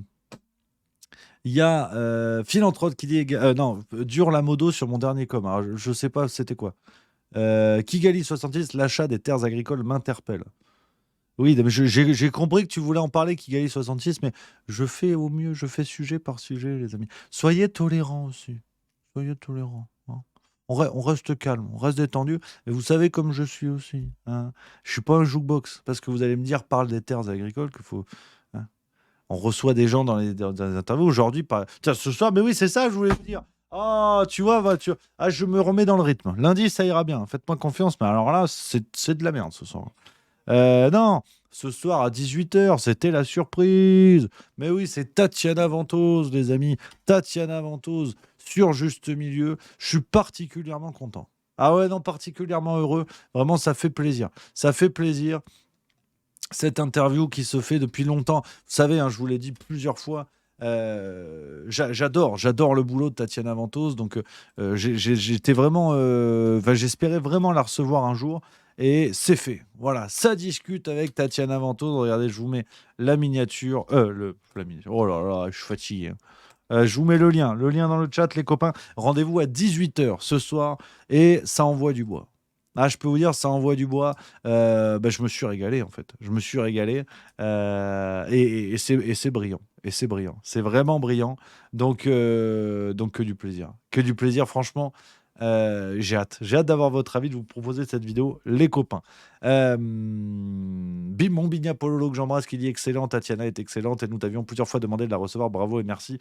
Il y a Philanthrope qui dit non, dure la modo sur mon dernier com. Alors, je sais pas c'était quoi. Kigali 66, l'achat des terres agricoles m'interpelle. Oui, mais j'ai compris que tu voulais en parler, Kigali 66, mais je fais au mieux, je fais sujet par sujet, les amis. Soyez tolérants aussi. Soyez tolérants. Hein. On reste calme, on reste détendu. Et vous savez comme je suis aussi. Hein. Je suis pas un jukebox, parce que vous allez me dire, parle des terres agricoles, qu'il faut. Hein. On reçoit des gens dans les interviews aujourd'hui. Tiens, ce soir, mais oui, c'est ça, je voulais vous dire. Ah, tu vois, je me remets dans le rythme. Lundi, ça ira bien. Faites-moi confiance. Mais alors là, c'est de la merde ce soir. Non, ce soir à 18h, c'était la surprise. Mais oui, c'est Tatiana Ventose, les amis. Tatiana Ventose sur Juste Milieu. Je suis particulièrement content. Ah ouais, non, particulièrement heureux. Vraiment, ça fait plaisir. Ça fait plaisir. Cette interview qui se fait depuis longtemps. Vous savez, hein, je vous l'ai dit plusieurs fois. J'adore le boulot de Tatiana Ventose. Donc, j'étais vraiment. J'espérais vraiment la recevoir un jour. Et c'est fait. Voilà, ça discute avec Tatiana Ventose. Regardez, je vous mets la miniature. La miniature. Oh là là, je suis fatigué. Je vous mets le lien dans le chat, les copains. Rendez-vous à 18h ce soir et ça envoie du bois. Ah, je peux vous dire, ça envoie du bois. Je me suis régalé, en fait. Je me suis régalé. Et c'est brillant. Et c'est brillant. C'est vraiment brillant. Donc que du plaisir. Que du plaisir, franchement. J'ai hâte. J'ai hâte d'avoir votre avis, de vous proposer cette vidéo, les copains. Mon Bigna Pololo que j'embrasse qui dit excellent. Tatiana est excellente et nous t'avions plusieurs fois demandé de la recevoir. Bravo et merci.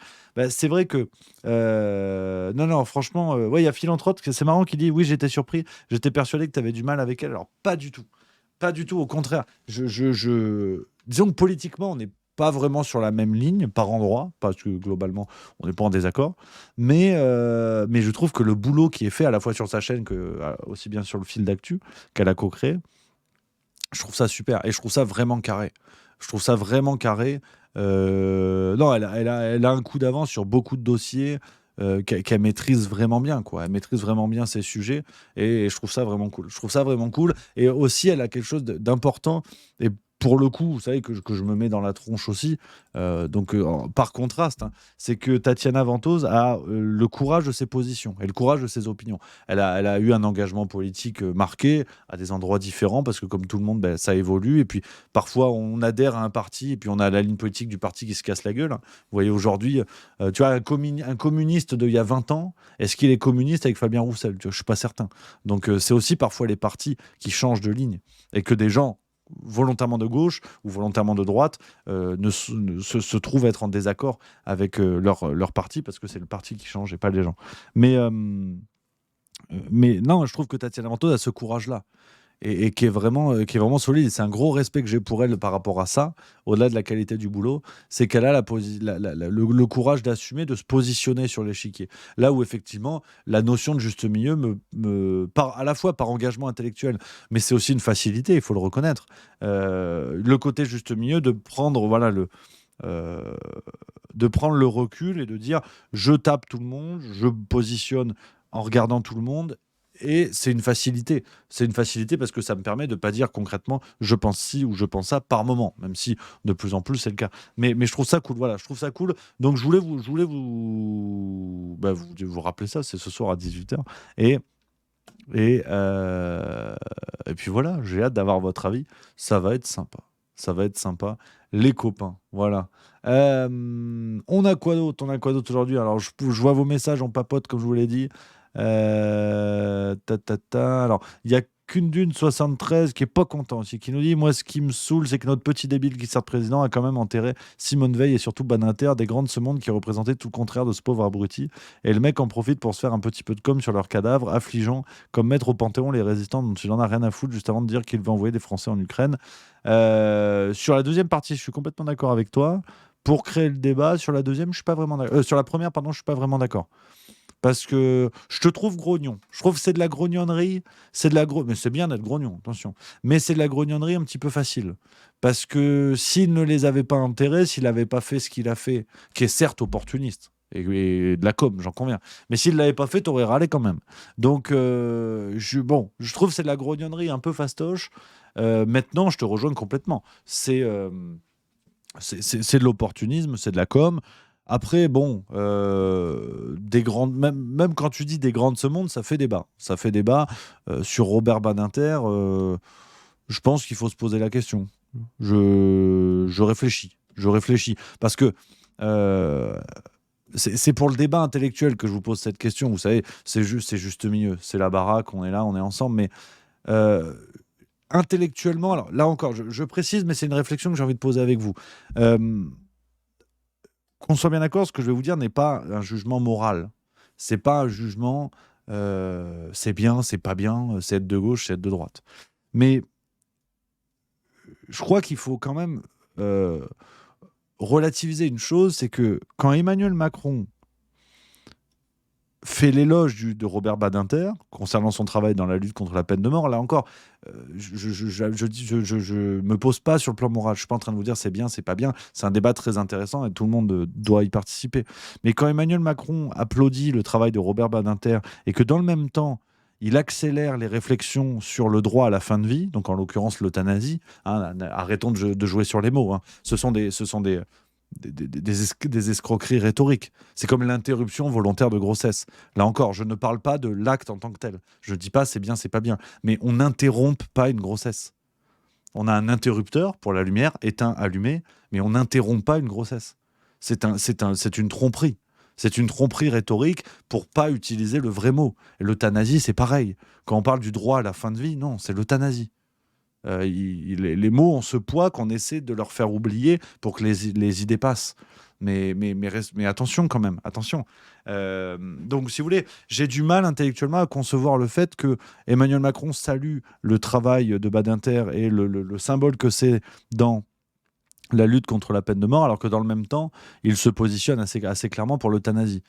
C'est vrai que non, franchement, il y a Philanthrope, c'est marrant, qui dit oui, j'étais surpris, j'étais persuadé que tu avais du mal avec elle. Alors pas du tout, au contraire. Disons que politiquement, on n'est pas vraiment sur la même ligne par endroit, parce que globalement, on n'est pas en désaccord. Mais je trouve que le boulot qui est fait à la fois sur sa chaîne que aussi bien sur le fil d'actu qu'elle a co-créé, je trouve ça super et je trouve ça vraiment carré. Non, elle a un coup d'avance sur beaucoup de dossiers qu'elle maîtrise vraiment bien, quoi. Elle maîtrise vraiment bien ses sujets et je trouve ça vraiment cool. Et aussi, elle a quelque chose d'important. Et pour le coup, vous savez que je me mets dans la tronche aussi, par contraste, hein, c'est que Tatiana Ventose a le courage de ses positions et le courage de ses opinions. Elle a eu un engagement politique marqué à des endroits différents parce que comme tout le monde, ça évolue et puis parfois on adhère à un parti et puis on a la ligne politique du parti qui se casse la gueule. Hein. Vous voyez aujourd'hui, tu vois, un communiste d'il y a 20 ans, est-ce qu'il est communiste avec Fabien Roussel? Je ne suis pas certain. Donc c'est aussi parfois les partis qui changent de ligne et que des gens volontairement de gauche ou volontairement de droite se trouvent être en désaccord avec leur parti parce que c'est le parti qui change et pas les gens. Mais non, je trouve que Tatiana Ventose a ce courage-là et qui est vraiment solide. Et c'est un gros respect que j'ai pour elle par rapport à ça, au-delà de la qualité du boulot, c'est qu'elle a le courage d'assumer, de se positionner sur l'échiquier. Là où effectivement, la notion de juste milieu à la fois par engagement intellectuel, mais c'est aussi une facilité, il faut le reconnaître. Le côté juste milieu, de prendre le recul et de dire je tape tout le monde, je me positionne en regardant tout le monde. Et c'est une facilité. C'est une facilité parce que ça me permet de ne pas dire concrètement je pense ci ou je pense ça par moment, même si de plus en plus c'est le cas. Mais je trouve ça cool. Voilà, je trouve ça cool. Donc je voulais vous rappeler ça. C'est ce soir à 18h. Et puis voilà, j'ai hâte d'avoir votre avis. Ça va être sympa. Les copains. Voilà. On a quoi d'autre aujourd'hui? Alors je vois vos messages, on papote comme je vous l'ai dit. Alors, il y a Kundun73 qui est pas content aussi, qui nous dit: moi, ce qui me saoule, c'est que notre petit débile qui sert de président a quand même enterré Simone Veil et surtout Badinter, des grands de ce monde qui représentaient tout le contraire de ce pauvre abruti. Et le mec en profite pour se faire un petit peu de com sur leurs cadavres, affligeant, comme mettre au Panthéon les résistants dont il en a rien à foutre, juste avant de dire qu'il veut envoyer des Français en Ukraine. Sur la deuxième partie, je suis complètement d'accord avec toi. Pour créer le débat, sur la deuxième, je suis pas vraiment d'accord. Sur la première, pardon, je suis pas vraiment d'accord. Parce que je te trouve grognon. Je trouve que c'est de la grognonnerie. Mais c'est bien d'être grognon, attention. Mais c'est de la grognonnerie un petit peu facile. Parce que s'il ne les avait pas enterrés, s'il n'avait pas fait ce qu'il a fait, qui est certes opportuniste, et de la com, j'en conviens. Mais s'il ne l'avait pas fait, t'aurais râlé quand même. Donc, je trouve que c'est de la grognonnerie un peu fastoche. Maintenant, je te rejoins complètement. C'est de l'opportunisme, c'est de la com. Après, bon, même quand tu dis des grands de ce monde, ça fait débat. Ça fait débat. Sur Robert Badinter, je pense qu'il faut se poser la question. Je réfléchis. Parce que c'est pour le débat intellectuel que je vous pose cette question. Vous savez, c'est juste milieu. C'est la baraque, on est là, on est ensemble. Mais intellectuellement, alors là encore, je précise, mais c'est une réflexion que j'ai envie de poser avec vous. Qu'on soit bien d'accord, ce que je vais vous dire n'est pas un jugement moral. C'est pas un jugement c'est bien, c'est pas bien, c'est être de gauche, c'est être de droite. Mais je crois qu'il faut quand même relativiser une chose, c'est que quand Emmanuel Macron fait l'éloge de Robert Badinter concernant son travail dans la lutte contre la peine de mort, là encore, je me pose pas sur le plan moral. Je suis pas en train de vous dire c'est bien, c'est pas bien. C'est un débat très intéressant et tout le monde doit y participer. Mais quand Emmanuel Macron applaudit le travail de Robert Badinter et que dans le même temps, il accélère les réflexions sur le droit à la fin de vie, donc en l'occurrence l'euthanasie, hein, arrêtons de jouer sur les mots. Hein. Ce sont des escroqueries rhétoriques. C'est comme l'interruption volontaire de grossesse. Là encore, je ne parle pas de l'acte en tant que tel. Je ne dis pas c'est bien, c'est pas bien. Mais on n'interrompt pas une grossesse. On a un interrupteur pour la lumière, éteint, allumé, mais on n'interrompt pas une grossesse. C'est une tromperie. C'est une tromperie rhétorique pour pas utiliser le vrai mot. Et l'euthanasie, c'est pareil. Quand on parle du droit à la fin de vie, non, c'est l'euthanasie. Les mots ont ce poids qu'on essaie de leur faire oublier pour que les idées passent. Mais attention quand même, attention. Donc, si vous voulez, j'ai du mal intellectuellement à concevoir le fait que Emmanuel Macron salue le travail de Badinter et le symbole que c'est dans la lutte contre la peine de mort, alors que dans le même temps, il se positionne assez clairement pour l'euthanasie.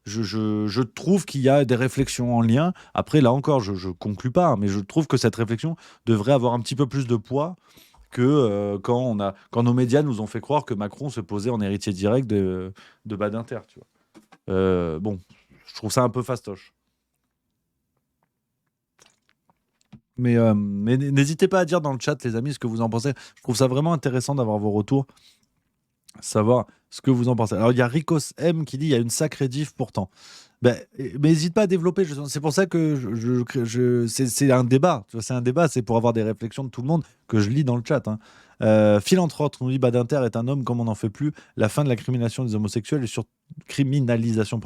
Je trouve qu'il y a des réflexions en lien. Après, là encore, je conclus pas, hein, mais je trouve que cette réflexion devrait avoir un petit peu plus de poids que quand nos médias nous ont fait croire que Macron se posait en héritier direct de Badinter. Tu vois. Bon, je trouve ça un peu fastoche. Mais n'hésitez pas à dire dans le chat, les amis, ce que vous en pensez. Je trouve ça vraiment intéressant d'avoir vos retours, savoir ce que vous en pensez. Alors, il y a Ricos M qui dit il y a une sacrée diff pourtant. Mais n'hésite pas à développer. C'est pour ça que c'est un débat. C'est un débat, c'est pour avoir des réflexions de tout le monde que je lis dans le chat. Hein. Philanthrope nous dit Badinter est un homme comme on n'en fait plus. La fin de la criminalisation des homosexuels et criminalisation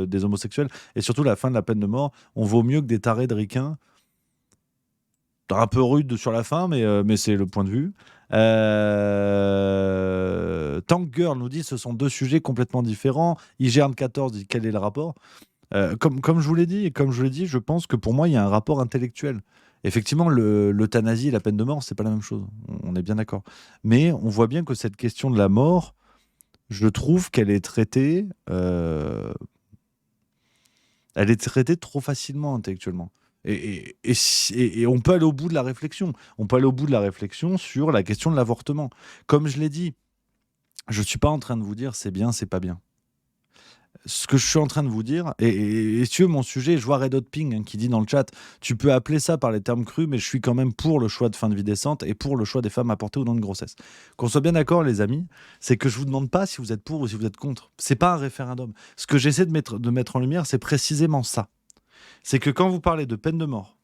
des homosexuels et surtout la fin de la peine de mort. On vaut mieux que des tarés de ricains. Un peu rude sur la fin, mais c'est le point de vue. Tank Girl nous dit ce sont deux sujets complètement différents. IGN 14 dit quel est le rapport. Comme je vous l'ai dit, je pense que pour moi il y a un rapport intellectuel. Effectivement, l'euthanasie et la peine de mort, c'est pas la même chose. On est bien d'accord. Mais on voit bien que cette question de la mort, je trouve qu'elle est traitée, trop facilement intellectuellement. Et on peut aller au bout de la réflexion. On peut aller au bout de la réflexion sur la question de l'avortement. Comme je l'ai dit, je ne suis pas en train de vous dire c'est bien, c'est pas bien. Ce que je suis en train de vous dire, et sur mon sujet, je vois Red Hot Ping hein, qui dit dans le chat, tu peux appeler ça par les termes crus, mais je suis quand même pour le choix de fin de vie décente et pour le choix des femmes avortées ou non de grossesse. Qu'on soit bien d'accord, les amis, c'est que je vous demande pas si vous êtes pour ou si vous êtes contre. C'est pas un référendum. Ce que j'essaie de mettre en lumière, c'est précisément ça. C'est que quand vous parlez de peine de mort,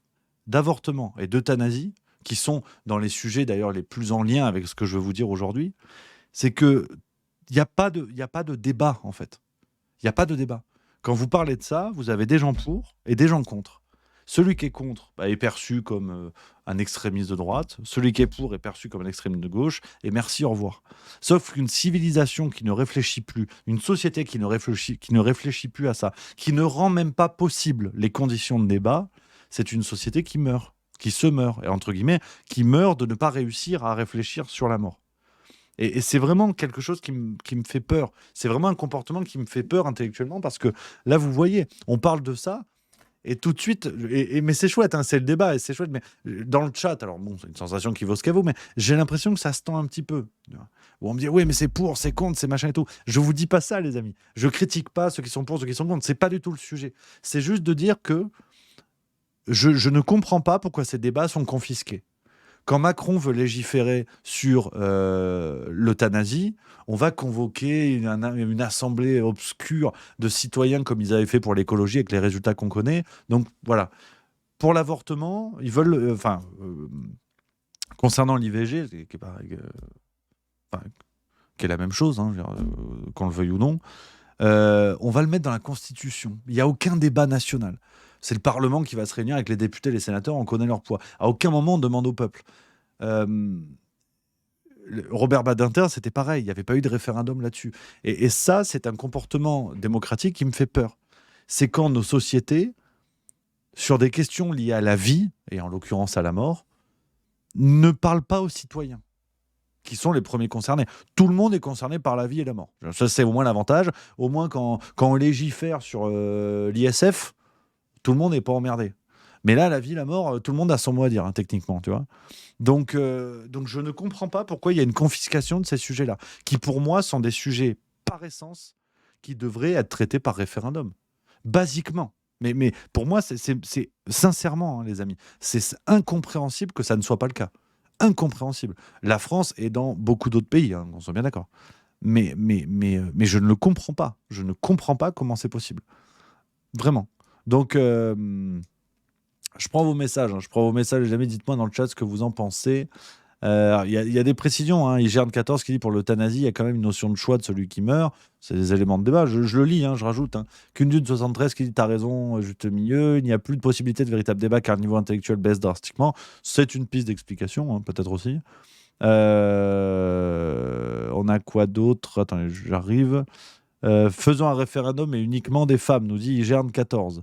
d'avortement et d'euthanasie, qui sont dans les sujets d'ailleurs les plus en lien avec ce que je veux vous dire aujourd'hui, c'est qu'il n'y a pas de débat en fait. Il n'y a pas de débat. Quand vous parlez de ça, vous avez des gens pour et des gens contre. Celui qui est contre est perçu comme un extrémiste de droite, celui qui est pour est perçu comme un extrémiste de gauche, et merci, au revoir. Sauf qu'une civilisation qui ne réfléchit plus, une société qui ne réfléchit plus à ça, qui ne rend même pas possible les conditions de débat, c'est une société qui meurt, qui se meurt, et entre guillemets, qui meurt de ne pas réussir à réfléchir sur la mort. Et c'est vraiment quelque chose qui me fait peur. C'est vraiment un comportement qui me fait peur intellectuellement, parce que là, vous voyez, on parle de ça, et tout de suite, mais c'est chouette, hein, c'est le débat, et c'est chouette, mais dans le chat, alors bon, c'est une sensation qui vaut ce qu'elle vaut, mais j'ai l'impression que ça se tend un petit peu. Où on me dit, oui, mais c'est pour, c'est contre, c'est machin et tout. Je vous dis pas ça, les amis. Je critique pas ceux qui sont pour, ceux qui sont contre. C'est pas du tout le sujet. C'est juste de dire que je ne comprends pas pourquoi ces débats sont confisqués. Quand Macron veut légiférer sur l'euthanasie, on va convoquer une assemblée obscure de citoyens comme ils avaient fait pour l'écologie avec les résultats qu'on connaît. Donc voilà. Pour l'avortement, ils veulent... concernant l'IVG, qui est la même chose, hein, qu'on le veuille ou non, on va le mettre dans la Constitution. Il n'y a aucun débat national. C'est le Parlement qui va se réunir avec les députés et les sénateurs, on connaît leur poids. À aucun moment on demande au peuple. Robert Badinter, c'était pareil, il n'y avait pas eu de référendum là-dessus. Et ça, c'est un comportement démocratique qui me fait peur. C'est quand nos sociétés, sur des questions liées à la vie, et en l'occurrence à la mort, ne parlent pas aux citoyens, qui sont les premiers concernés. Tout le monde est concerné par la vie et la mort. Ça, c'est au moins l'avantage. Au moins, quand on légifère sur l'ISF, tout le monde n'est pas emmerdé. Mais là, la vie, la mort, tout le monde a son mot à dire, hein, techniquement, tu vois. Donc, je ne comprends pas pourquoi il y a une confiscation de ces sujets-là, qui pour moi sont des sujets par essence qui devraient être traités par référendum, basiquement. Mais pour moi, c'est sincèrement, hein, les amis, c'est incompréhensible que ça ne soit pas le cas. Incompréhensible. La France est dans beaucoup d'autres pays, hein, on soit bien d'accord. Mais je ne le comprends pas. Je ne comprends pas comment c'est possible. Vraiment. Donc, je prends vos messages. Je prends vos messages. Les amis, dites-moi dans le chat ce que vous en pensez. Il y a des précisions. Hein. IGN14 qui dit pour l'euthanasie, il y a quand même une notion de choix de celui qui meurt. C'est des éléments de débat. Je le lis, hein, je rajoute. Hein. Qu'une dune 73 qui dit t'as raison, juste milieu. Il n'y a plus de possibilité de véritable débat car le niveau intellectuel baisse drastiquement. C'est une piste d'explication, hein, peut-être aussi. On a quoi d'autre? Attendez, j'arrive. Faisons un référendum et uniquement des femmes, nous dit IGN14.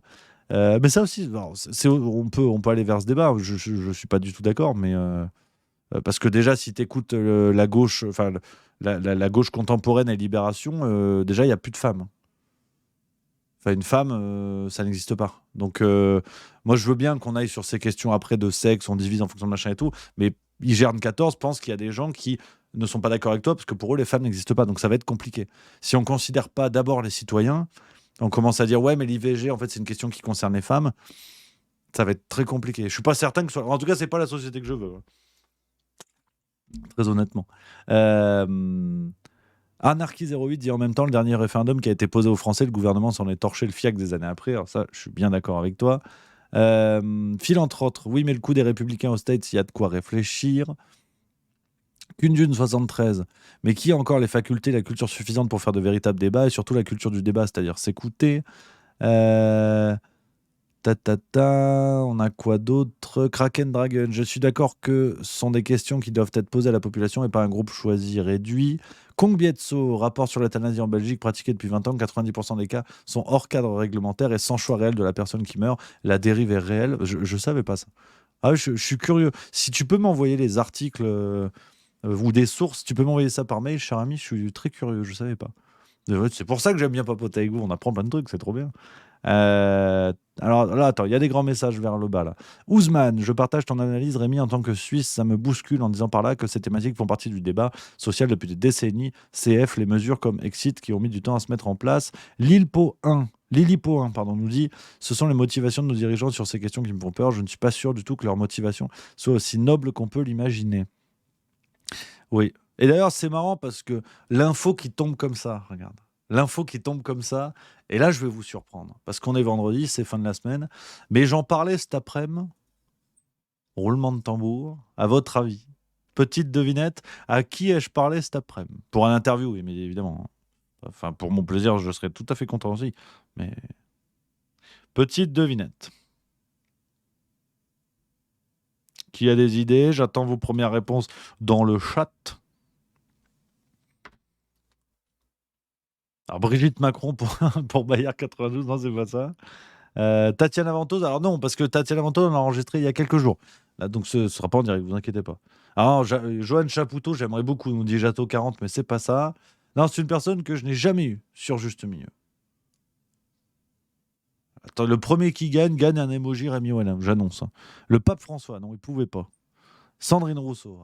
Mais ça aussi, on peut aller vers ce débat. Je ne suis pas du tout d'accord, mais parce que déjà, si tu écoutes la gauche, enfin la gauche contemporaine et Libération, déjà, il n'y a plus de femmes. Enfin, une femme, ça n'existe pas. Donc, moi, je veux bien qu'on aille sur ces questions après de sexe, on divise en fonction de machin et tout, mais IGN14 pense qu'il y a des gens qui ne sont pas d'accord avec toi parce que pour eux, les femmes n'existent pas. Donc, ça va être compliqué. Si on ne considère pas d'abord les citoyens, on commence à dire ouais, mais l'IVG, en fait, c'est une question qui concerne les femmes. Ça va être très compliqué. Je suis pas certain que ce soit... En tout cas, c'est pas la société que je veux. Très honnêtement. Anarchy08 dit en même temps le dernier référendum qui a été posé aux Français, le gouvernement s'en est torché le fiac des années après. Alors ça, je suis bien d'accord avec toi. Phil, entre autres, oui, mais le coup des Républicains aux States, il y a de quoi réfléchir. Qu'une dune 73, mais qui a encore les facultés, la culture suffisante pour faire de véritables débats, et surtout la culture du débat, c'est-à-dire s'écouter. On a quoi d'autre? Kraken Dragon, je suis d'accord que ce sont des questions qui doivent être posées à la population et pas un groupe choisi réduit. Kong Bietso, rapport sur l'euthanasie en Belgique pratiqué depuis 20 ans, 90% des cas sont hors cadre réglementaire et sans choix réel de la personne qui meurt. La dérive est réelle. Je savais pas ça. Ah, je suis curieux. Si tu peux m'envoyer les articles ou des sources, tu peux m'envoyer ça par mail, cher ami, je suis très curieux, je savais pas. C'est pour ça que j'aime bien papoter avec vous, on apprend plein de trucs, c'est trop bien. Alors là, attends, il y a des grands messages vers le bas là. Ousmane, je partage ton analyse, Rémi, en tant que Suisse, ça me bouscule en disant par là que ces thématiques font partie du débat social depuis des décennies. CF, les mesures comme Exit qui ont mis du temps à se mettre en place. Lilipo 1, nous dit ce sont les motivations de nos dirigeants sur ces questions qui me font peur. Je ne suis pas sûr du tout que leur motivation soit aussi noble qu'on peut l'imaginer. Oui. Et d'ailleurs, c'est marrant parce que l'info qui tombe comme ça, regarde. L'info qui tombe comme ça, et là, je vais vous surprendre. Parce qu'on est vendredi, c'est fin de la semaine. Mais j'en parlais cet après-midi. Roulement de tambour. À votre avis, petite devinette, à qui ai-je parlé cet après-midi? Pour un interview, oui, mais évidemment. Enfin, pour mon plaisir, je serais tout à fait content aussi. Mais petite devinette. Qui a des idées? J'attends vos premières réponses dans le chat. Alors, Brigitte Macron pour Bayard 92, non, c'est pas ça. Tatiana Ventose, alors non, parce que Tatiana Ventose, on l'a enregistré il y a quelques jours. Là, donc, ce ne sera pas en direct, vous inquiétez pas. Alors, Johan Chapoutot, j'aimerais beaucoup, nous dit Jato 40, mais c'est pas ça. Non, c'est une personne que je n'ai jamais eue sur Juste Milieu. Attends, le premier qui gagne un emoji Rémi Wallem, j'annonce. Hein. Le pape François, non, il pouvait pas. Sandrine Rousseau,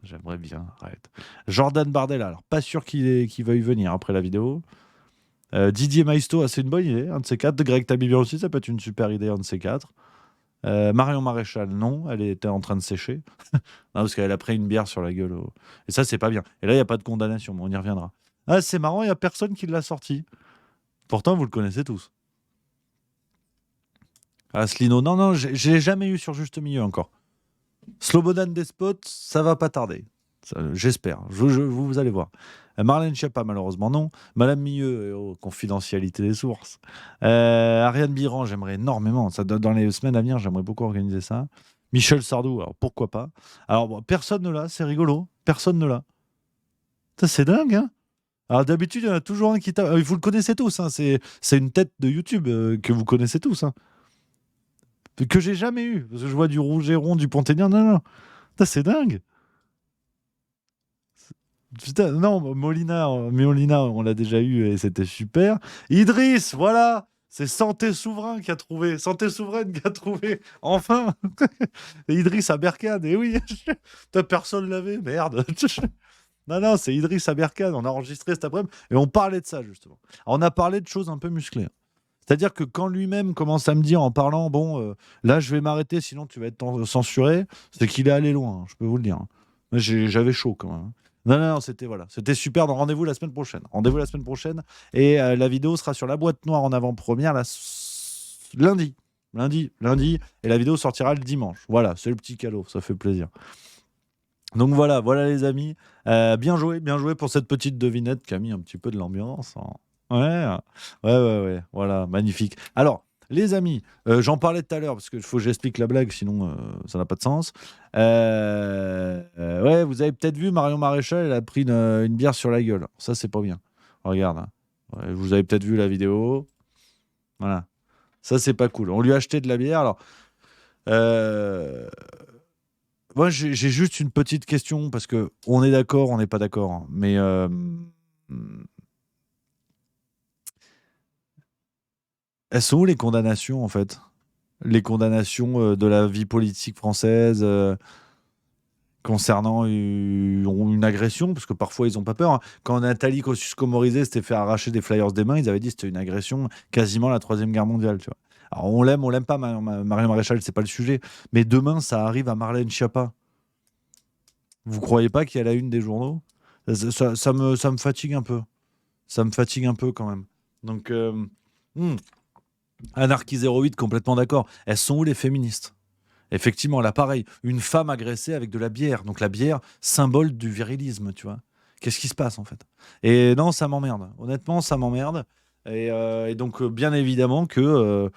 j'aimerais bien, arrête. Jordan Bardella, alors pas sûr qu'il veuille venir après la vidéo. Didier Maisto, c'est une bonne idée, un de ces quatre. Greg Tabibian aussi, ça peut être une super idée, un de ces quatre. Marion Maréchal, non, elle était en train de sécher. Non, parce qu'elle a pris une bière sur la gueule. Et ça, c'est pas bien. Et là, il n'y a pas de condamnation, mais on y reviendra. Ah, c'est marrant, il n'y a personne qui l'a sorti. Pourtant, vous le connaissez tous. Asselineau, non, je l'ai jamais eu sur Juste Milieu encore. Slobodan Despot, ça va pas tarder. J'espère. Vous allez voir. Marlène Schiappa, malheureusement, non. Madame Milieu, confidentialité des sources. Ariane Biran, j'aimerais énormément. Ça, dans les semaines à venir, j'aimerais beaucoup organiser ça. Michel Sardou, alors pourquoi pas. Alors, bon, personne ne l'a, c'est rigolo. Personne ne l'a. Ça, c'est dingue, hein. Alors, d'habitude, il y en a toujours un qui tape. Vous le connaissez tous, hein. C'est une tête de YouTube que vous connaissez tous, hein. Que j'ai jamais eu. Parce que je vois du Rougeron, du Ponténien. Non. Ça, c'est dingue. Putain, non, Molina, on l'a déjà eu et c'était super. Idriss, voilà, c'est Santé Souveraine qui a trouvé. Enfin, Idriss Aberkane, et oui, personne l'avait, merde. Non, c'est Idriss Aberkane, on a enregistré cet après-midi et on parlait de ça justement. Alors, on a parlé de choses un peu musclées. C'est-à-dire que quand lui-même commence à me dire en parlant, bon, là je vais m'arrêter, sinon tu vas être censuré, c'est qu'il est allé loin, je peux vous le dire. J'avais chaud quand même. Non, c'était super. Donc rendez-vous la semaine prochaine. Et la vidéo sera sur la boîte noire en avant-première lundi. Et la vidéo sortira le dimanche. Voilà, c'est le petit cadeau, ça fait plaisir. Donc voilà les amis. Bien joué pour cette petite devinette qui a mis un petit peu de l'ambiance. Ouais. Voilà, magnifique. Alors, les amis, j'en parlais tout à l'heure parce qu'il faut que j'explique la blague, sinon ça n'a pas de sens. Ouais, vous avez peut-être vu Marion Maréchal, elle a pris une bière sur la gueule. Ça, c'est pas bien. Regarde. Hein. Ouais, vous avez peut-être vu la vidéo. Voilà. Ça, c'est pas cool. On lui a acheté de la bière. Alors, moi, j'ai juste une petite question parce que on est d'accord, on n'est pas d'accord. Hein, mais elles sont où les condamnations, en fait? Les condamnations de la vie politique française concernant une agression, parce que parfois, ils n'ont pas peur. Hein. Quand Nathalie Kosciusko-Morizet s'était fait arracher des flyers des mains, ils avaient dit que c'était une agression quasiment la Troisième Guerre mondiale. Tu vois. Alors, on l'aime pas, Marion Maréchal, c'est pas le sujet. Mais demain, ça arrive à Marlène Schiappa. Vous croyez pas qu'il y a la une des journaux? Ça me fatigue un peu. Ça me fatigue un peu, quand même. Donc... Anarchy 08, complètement d'accord. Elles sont où les féministes? Effectivement, là, pareil, une femme agressée avec de la bière. Donc la bière, symbole du virilisme, tu vois. Qu'est-ce qui se passe, en fait? Et non, ça m'emmerde. Honnêtement, ça m'emmerde. Et donc, bien évidemment que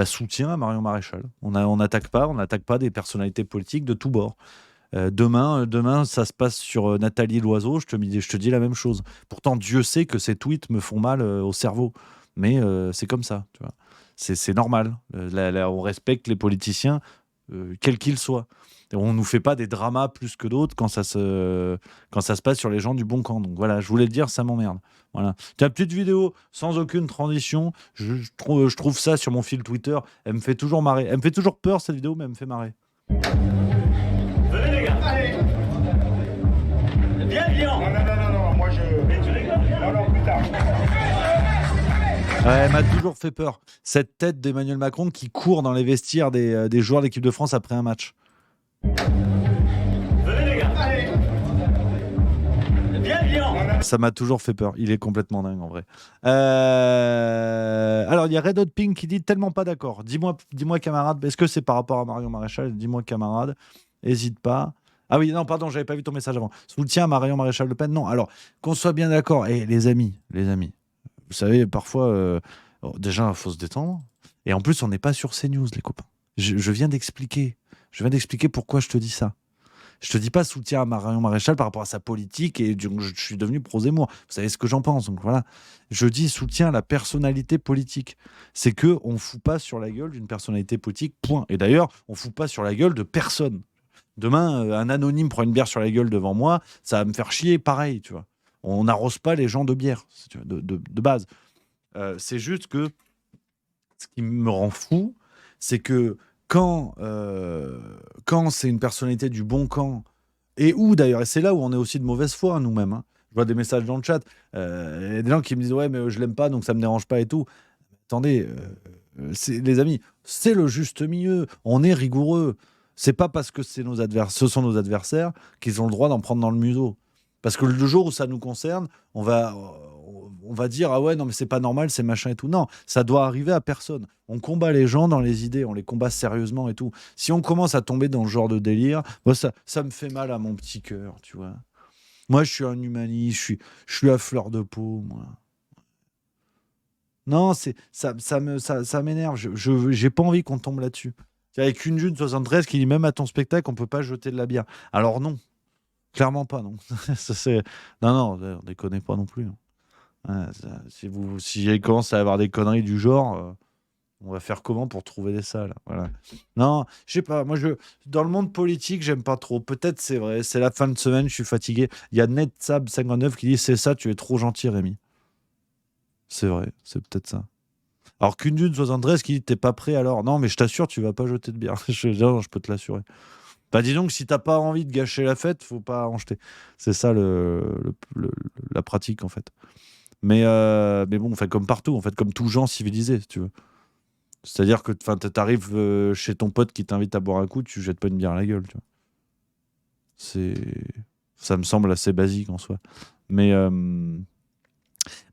soutien à Marion Maréchal. On n'attaque pas des personnalités politiques de tous bords. Demain, ça se passe sur Nathalie Loiseau. Je te dis la même chose. Pourtant, Dieu sait que ces tweets me font mal au cerveau. Mais c'est comme ça, tu vois. C'est normal. On respecte les politiciens, quels qu'ils soient. Et on ne nous fait pas des dramas plus que d'autres quand ça se passe sur les gens du bon camp. Donc voilà, je voulais le dire, ça m'emmerde. Voilà. Tiens, petite vidéo sans aucune transition. Je trouve ça sur mon fil Twitter. Elle me fait toujours marrer. Elle me fait toujours peur, cette vidéo, mais elle me fait marrer. Venez les gars, allez. Viens. Non, moi je... Mais tu rigoles? Non, plus tard. Ouais, elle m'a toujours fait peur. Cette tête d'Emmanuel Macron qui court dans les vestiaires des joueurs d'équipe de France après un match. Venez les gars, allez. Viens. Ça m'a toujours fait peur. Il est complètement dingue en vrai. Alors, il y a Red Hot Pink qui dit tellement pas d'accord. Dis-moi camarade, est-ce que c'est par rapport à Marion Maréchal? Dis-moi camarade, hésite pas. Ah oui, non, pardon, j'avais pas vu ton message avant. Soutien à Marion Maréchal Le Pen? Non, alors, qu'on soit bien d'accord. Et les amis, vous savez, parfois, déjà, il faut se détendre. Et en plus, on n'est pas sur CNews, les copains. Je viens d'expliquer. Je viens d'expliquer pourquoi je te dis ça. Je te dis pas soutien à Marion Maréchal par rapport à sa politique et donc je suis devenu pro-Zemmour. Vous savez ce que j'en pense, donc voilà. Je dis soutien à la personnalité politique. C'est que on fout pas sur la gueule d'une personnalité politique, point. Et d'ailleurs, on fout pas sur la gueule de personne. Demain, un anonyme prend une bière sur la gueule devant moi, ça va me faire chier, pareil, tu vois. On n'arrose pas les gens de bière, de base. C'est juste que ce qui me rend fou, c'est que quand c'est une personnalité du bon camp, et où d'ailleurs, et c'est là où on est aussi de mauvaise foi hein, nous-mêmes, hein. Je vois des messages dans le chat, il y a des gens qui me disent ouais mais je l'aime pas donc ça me dérange pas et tout. Attendez, les amis, c'est le juste milieu, on est rigoureux. C'est pas parce que ce sont nos adversaires qu'ils ont le droit d'en prendre dans le museau. Parce que le jour où ça nous concerne, on va dire ah ouais non mais c'est pas normal, c'est machin et tout. Non, ça doit arriver à personne. On combat les gens dans les idées, on les combat sérieusement et tout. Si on commence à tomber dans ce genre de délire, moi ça me fait mal à mon petit cœur, tu vois. Moi je suis un humaniste, je suis à fleur de peau, moi. Non, ça m'énerve. J'ai pas envie qu'on tombe là-dessus. Avec une June 73 qui dit même à ton spectacle on peut pas jeter de la bière. Alors non. Clairement pas, non. Non, déconnez pas non plus. Si il commence à avoir des conneries du genre, on va faire comment pour trouver des salles voilà. Non, je sais pas. Moi, dans le monde politique, j'aime pas trop. Peut-être c'est vrai. C'est la fin de semaine, je suis fatigué. Il y a NetSab59 qui dit c'est ça, tu es trop gentil, Rémi. C'est vrai, c'est peut-être ça. Alors qu'une Dune 73 qui dit t'es pas prêt alors. Non, mais je t'assure, tu vas pas jeter de bière. je peux te l'assurer. Bah dis donc, si t'as pas envie de gâcher la fête, faut pas en jeter. C'est ça la pratique en fait. Mais bon, enfin comme partout, en fait, comme tout gens civilisé, si tu veux. C'est-à-dire que t'arrives chez ton pote qui t'invite à boire un coup, tu jettes pas une bière à la gueule, tu vois. Ça me semble assez basique en soi. Mais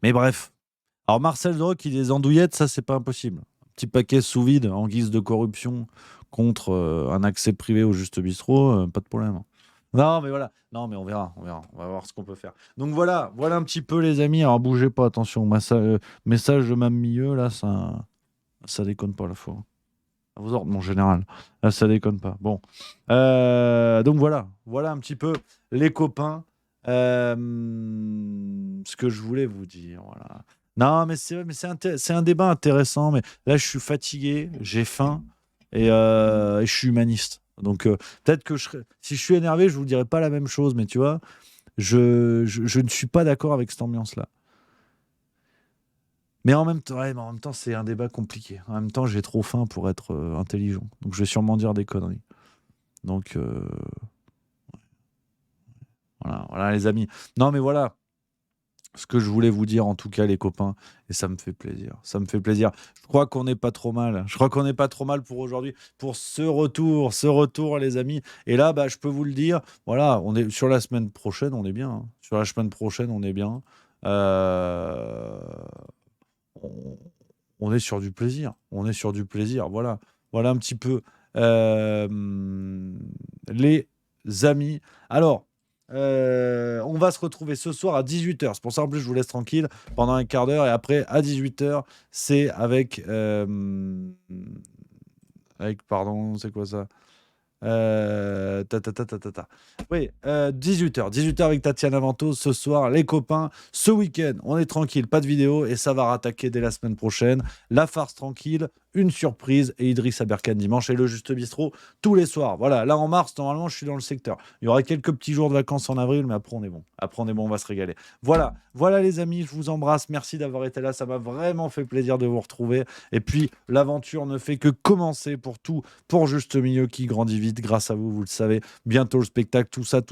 bref. Alors Marcel Droc, il des andouillettes, ça c'est pas impossible. Un petit paquet sous vide en guise de corruption contre un accès privé au Juste Bistrot, pas de problème. Non, mais voilà. Non, mais on verra. On va voir ce qu'on peut faire. Donc voilà un petit peu les amis. Alors bougez pas, attention. Message de Mme Milieu, là, ça déconne pas la fois. À vos ordres, mon général. Là, ça déconne pas. Bon. Donc voilà un petit peu les copains. Ce que je voulais vous dire. Voilà. Non, mais c'est un débat intéressant. Mais là, je suis fatigué, j'ai faim et je suis humaniste. Donc peut-être que si je suis énervé, je vous dirai pas la même chose. Mais tu vois, je ne suis pas d'accord avec cette ambiance-là. Mais en même temps, c'est un débat compliqué. En même temps, j'ai trop faim pour être intelligent. Donc je vais sûrement dire des conneries. Donc voilà les amis. Non, mais voilà. Ce que je voulais vous dire, en tout cas, les copains, et ça me fait plaisir. Ça me fait plaisir. Je crois qu'on n'est pas trop mal. Je crois qu'on n'est pas trop mal pour aujourd'hui, pour ce retour, les amis. Et là, je peux vous le dire, voilà, on est sur la semaine prochaine, on est bien. Hein. Sur la semaine prochaine, on est bien. On est sur du plaisir. On est sur du plaisir. Voilà un petit peu les amis. Alors. On va se retrouver ce soir à 18h. C'est pour ça en plus je vous laisse tranquille pendant un quart d'heure et après à 18h c'est avec pardon c'est quoi ça Oui, 18h avec Tatiana Vento ce soir, les copains. Ce week-end, on est tranquille, pas de vidéo et ça va rattaquer dès la semaine prochaine. La farce tranquille, une surprise et Idriss Aberkan dimanche et le Juste Bistrot tous les soirs. Voilà, là en mars, normalement, je suis dans le secteur. Il y aura quelques petits jours de vacances en avril, mais après on est bon. On va se régaler. Voilà les amis, je vous embrasse. Merci d'avoir été là, ça m'a vraiment fait plaisir de vous retrouver. Et puis, l'aventure ne fait que commencer pour Juste Milieu qui grandit vite grâce à vous, vous le savez. Bientôt le spectacle, tout ça,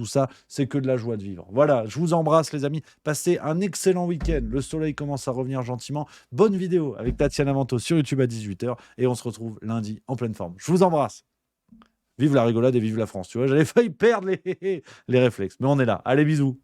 c'est que de la joie de vivre. Voilà, je vous embrasse les amis. Passez un excellent week-end. Le soleil commence à revenir gentiment. Bonne vidéo avec Tatiana Vento sur YouTube à 18h. Et on se retrouve lundi en pleine forme. Je vous embrasse. Vive la rigolade et vive la France. Tu vois, j'avais failli perdre les réflexes. Mais on est là. Allez, bisous.